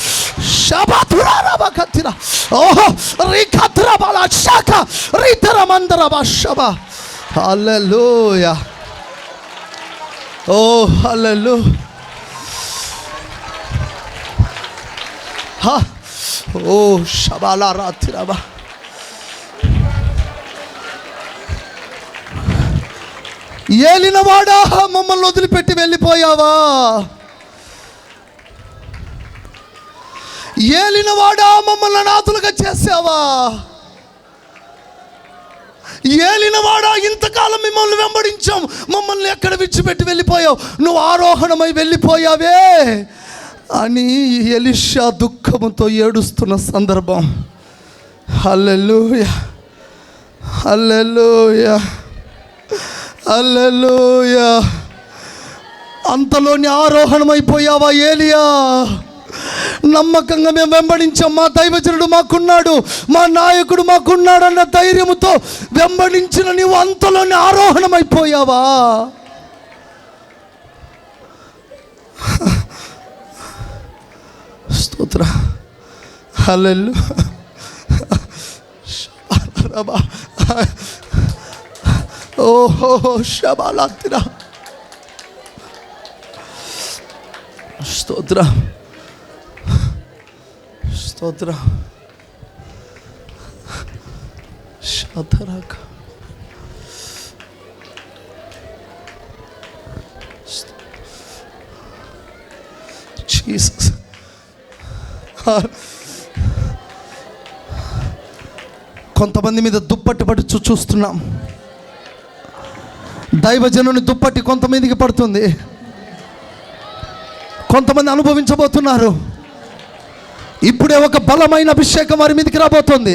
ఓహో రీఖత్రబాల శాఖ రీతరమందరబా శబా. హల్లెలూయా. ఓ హల్లెలూయా. ఓ శబాల రాత్రిరబా. ఏలినవాడా మమ్మల్ని వదిలిపెట్టి వెళ్ళిపోయావా? ఏలినవాడా మమ్మల్ని అనాథులుగా చేసావా? ఏలినవాడా ఇంతకాలం మిమ్మల్ని వెంబడించాం, మమ్మల్ని ఎక్కడ విడిచిపెట్టి వెళ్ళిపోయావు, నువ్వు ఆరోహణమై వెళ్ళిపోయావే అని ఎలీషా దుఃఖముతో ఏడుస్తున్న సందర్భం. హల్లెలూయా హల్లెలూయా హల్లెలూయా. అంతలోని ఆరోహణమైపోయావా ఏలియా? నమ్మకంగా మేము వెంబడించాం, మా దైవజనుడు మాకున్నాడు, మా నాయకుడు మాకున్నాడు అన్న ధైర్యముతో వెంబడించిన నీవు అంతలోని ఆరోహణమైపోయావా? స్తోత్ర. హల్లెలూయా. ఓహో శబాలాతిరా. స్తోత్ర స్తోత్ర. శతరక కొంతమంది మీద దుప్పటి పడి చూస్తున్నాం. దైవజనుని దుప్పటి కొంతమందికి పడుతుంది. కొంతమంది అనుభవించబోతున్నారు. ఇప్పుడే ఒక బలమైన అభిషేకం వారి మీదకి రాబోతుంది.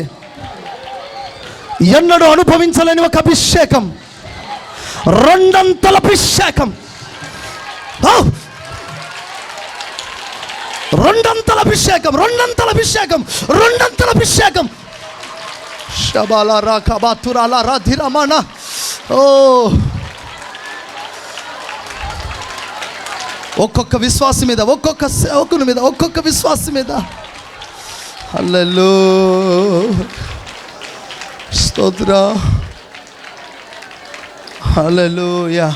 ఎన్నడూ అనుభవించలేని ఒక అభిషేకం, రెండంతల అభిషేకం, రెండంతల అభిషేకం, రెండంతల అభిషేకం, రెండంతల అభిషేకం. శబాలా రా కబాతురాలా రా ధిరమానా. ఓ ఒక్కొక్క విశ్వాసం మీద, ఒక్కొక్క సేవకుని మీద, ఒక్కొక్క విశ్వాసం మీద. హల్లెలూయా, స్తోత్రం, హల్లెలూయా,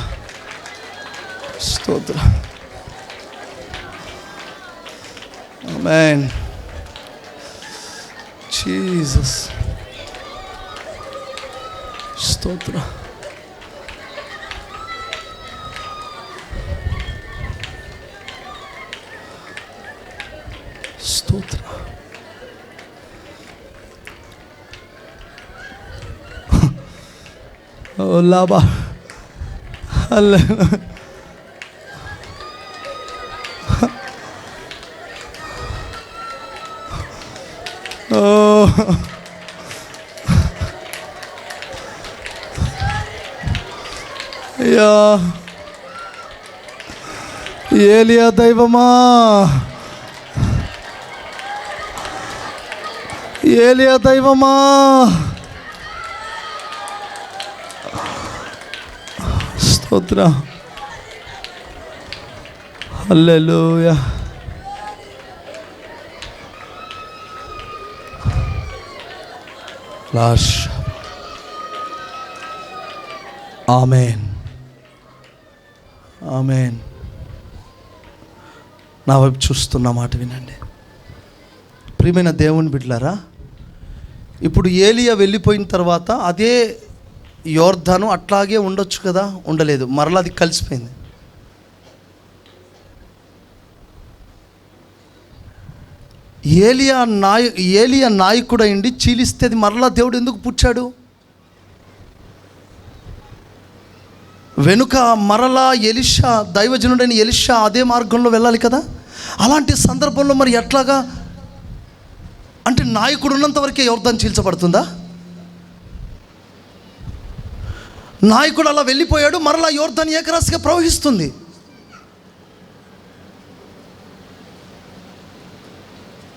స్తోత్రం. ఆమేన్. జీసస్, స్తోత్రం. స్తోత్రం. ఓ లాభా, హల్లెలూయా. ఓ అయ్యా, ఏలియా దైవమా, ఏలియా దైవమా, స్తోత్రం, హల్లెలూయా. ఆమేన్, ఆమేన్. నా వైపు చూస్తున్న మాట వినండి. ప్రియమైన దేవుని బిడ్డలారా, ఇప్పుడు ఏలియా వెళ్ళిపోయిన తర్వాత అదే యోర్దాను అట్లాగే ఉండొచ్చు కదా, ఉండలేదు, మరలా అది కలిసిపోయింది. ఏలియా నాయకుడు అయింది చీలిస్తే అది మరలా దేవుడు ఎందుకు పుచ్చాడు? వెనుక మరలా ఎలీషా, దైవజనుడైన ఎలీషా అదే మార్గంలో వెళ్ళాలి కదా. అలాంటి సందర్భంలో మరి ఎట్లాగా అంటే నాయకుడు ఉన్నంత వరకే యోర్దాను చీల్చబడుతుందా? నాయకుడు అలా వెళ్ళిపోయాడు, మరలా యోర్దాను ఏకరాశిగా ప్రవహిస్తుంది.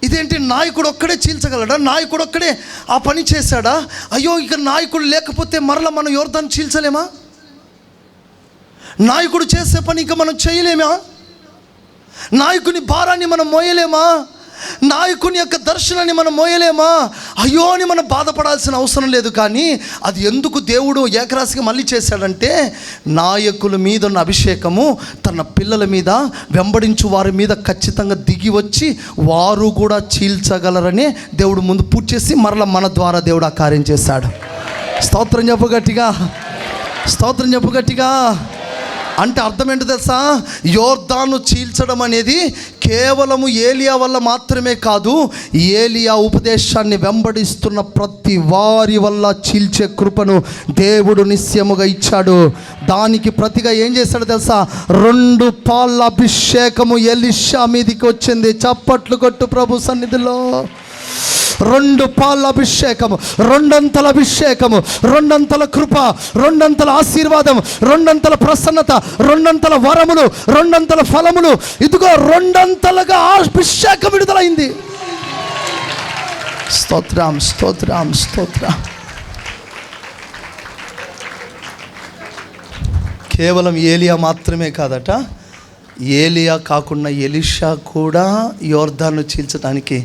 ఇదేంటి, నాయకుడు ఒక్కడే చీల్చగలడా? నాయకుడు ఒక్కడే ఆ పని చేశాడా? అయ్యో, ఇక నాయకుడు లేకపోతే మరలా మనం యోర్దాను చీల్చలేమా? నాయకుడు చేసే పని ఇంకా మనం చేయలేమా? నాయకుని భారాన్ని మనం మోయలేమా? నాయకుని యొక్క దర్శనాన్ని మనం మోయలేమా? అయ్యో అని మనం బాధపడాల్సిన అవసరం లేదు. కానీ అది ఎందుకు దేవుడు ఏకరాశిగా మళ్ళీ చేశాడంటే, నాయకుల మీద ఉన్న అభిషేకము తన పిల్లల మీద, వెంబడించు వారి మీద ఖచ్చితంగా దిగి వచ్చి వారు కూడా చీల్చగలరని దేవుడు ముందు పూర్తి చేసి మరలా మన ద్వారా దేవుడు ఆ కార్యం చేశాడు. స్తోత్రం చెప్పు గట్టిగా, స్తోత్రం చెప్పు గట్టిగా. అంటే అర్థం ఏంటో తెలుసా? యోర్దాను చీల్చడం అనేది కేవలము ఏలియా వల్ల మాత్రమే కాదు, ఏలియా ఉపదేశాన్ని వెంబడిస్తున్న ప్రతి వారి వల్ల చీల్చే కృపను దేవుడు నిశ్చయముగా ఇచ్చాడు. దానికి ప్రతిగా ఏం చేశాడు తెలుసా? 2 పాళ్ళ అభిషేకము ఎలీషా మీదికి వచ్చింది. చప్పట్లు కొట్టు ప్రభు సన్నిధిలో. 2 పాళ్ళ అభిషేకము, 2 అంతల అభిషేకము, 2 అంతల కృప, 2 అంతల ఆశీర్వాదం, 2 అంతల ప్రసన్నత, 2 అంతల వరములు, 2 అంతల ఫలములు. ఇదిగో 2 అంతలుగా అభిషేకం విడుదలైంది. స్తోత్రం, స్తోత్రం, స్తోత్రం. కేవలం ఏలియా మాత్రమే కాదట, ఏలియా కాకుండా ఎలీషా కూడా యోర్దాను చీల్చడానికి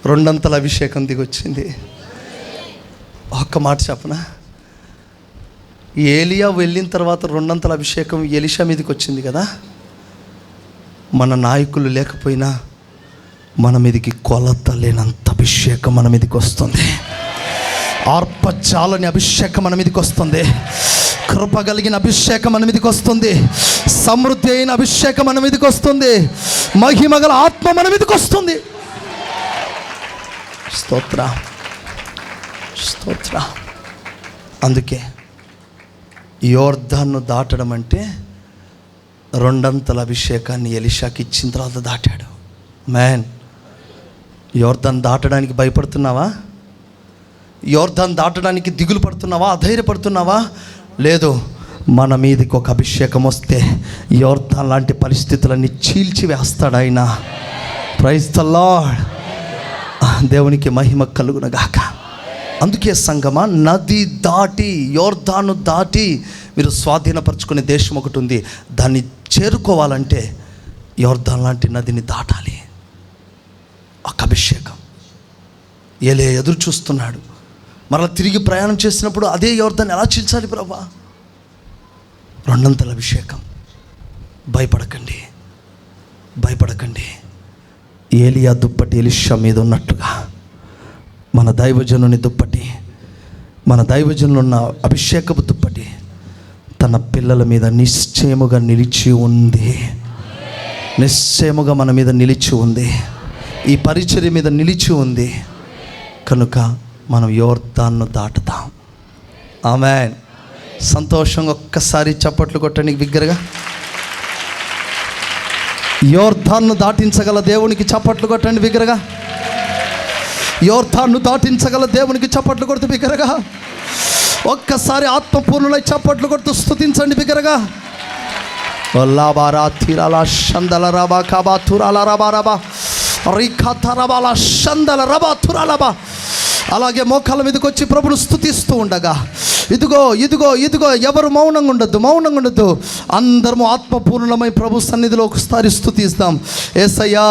2 అంతల అభిషేకం దిగొచ్చింది. ఒక్క మాట చెప్పనా? ఏలియా వెళ్ళిన తర్వాత 2 అంతల అభిషేకం ఎలీషా మీదకి వచ్చింది కదా. మన నాయకులు లేకపోయినా మన మీదకి కొలత లేనంత అభిషేకం మన మీదకి వస్తుంది. ఆర్పచాలని అభిషేకం మన మీదకి వస్తుంది. కృప కలిగిన అభిషేకం మన మీదకి వస్తుంది. సమృద్ధి అయిన అభిషేకం మన మీదకి వస్తుంది. మహిమ గల ఆత్మ మన మీదకి వస్తుంది. స్తోత్ర స్తోత్ర. అందుకే యోర్దాను దాటడం అంటే రెండంతల అభిషేకాన్ని ఎలీషాకి ఇచ్చిన తర్వాత దాటాడు. మ్యాన్, యోర్దాను దాటడానికి భయపడుతున్నావా? యోర్దాను దాటడానికి దిగులు పడుతున్నావా? అధైర్యపడుతున్నావా? లేదు, మన మీదకి ఒక అభిషేకం వస్తే యోర్దాను లాంటి పరిస్థితులన్నీ చీల్చి వేస్తాడు ఆయన. Praise the lord. దేవునికి మహిమ కలుగునగాక. అందుకే సంగమా, నది దాటి యోర్దాను దాటి మీరు స్వాధీనపరచుకునే దేశం ఒకటి ఉంది. దాన్ని చేరుకోవాలంటే యోర్దాను లాంటి నదిని దాటాలి. ఒక అభిషేకం. ఏలే ఎదురు చూస్తున్నాడు. మరలా తిరిగి ప్రయాణం చేసినప్పుడు అదే యోర్దాన్ని ఎలా చీల్చాలి ప్రభా? రెండంతల అభిషేకం. భయపడకండి, భయపడకండి. ఏలియా దుప్పటి ఎలీషా మీద ఉన్నట్టుగా మన దైవజనుని దుప్పటి, మన దైవజనులు ఉన్న అభిషేకపు దుప్పటి తన పిల్లల మీద నిశ్చయముగా నిలిచి ఉంది. నిశ్చయముగా మన మీద నిలిచి ఉంది. ఈ పరిచర్య మీద నిలిచి ఉంది. కనుక మనం యోర్దాను దాటుతాం. ఆమేన్. సంతోషంగా ఒక్కసారి చప్పట్లు కొట్టండి బిగ్గరగా. యోర్దాను దాటించగల దేవునికి చప్పట్లు కొట్టండి బిగ్గరగా. యోర్దాను దాటించగల దేవునికి చప్పట్లు కొడుతూ బిగ్గరగా. ఒక్కసారి ఆత్మపూర్ణులై చప్పట్లు కొడుతూ స్తుతించండి బిగ్గరగా. లాబారా తీరాల షందల రబా కాబా తురాల రబా రబా రిఖా తరబాల షందల రబా తురాలబా. అలాగే మోకాళ్ళ మీదకి వచ్చి ప్రభును స్తుతిస్తూ ఉండగా, ఇదిగో ఇదిగో ఇదిగో, ఎవరు మౌనంగా ఉండొద్దు, మౌనంగా ఉండొద్దు. అందరము ఆత్మపూర్ణమై ప్రభు సన్నిధిలో ఒకసారి స్తుతిస్తాం. యేసయ్యా,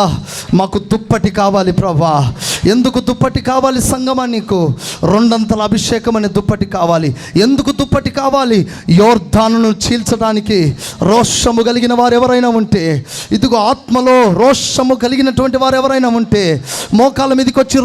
మాకు దుప్పటి కావాలి ప్రభా. ఎందుకు దుప్పటి కావాలి సంగమా? నీకు రెండంతల అభిషేకం అనే దుప్పటి కావాలి. ఎందుకు దుప్పటి కావాలి? యోర్దానును చీల్చడానికి రోషము కలిగిన వారు ఎవరైనా ఉంటే, ఇదిగో ఆత్మలో రోషము కలిగినటువంటి వారు ఎవరైనా ఉంటే మోకాళ్ళ మీదకి వచ్చి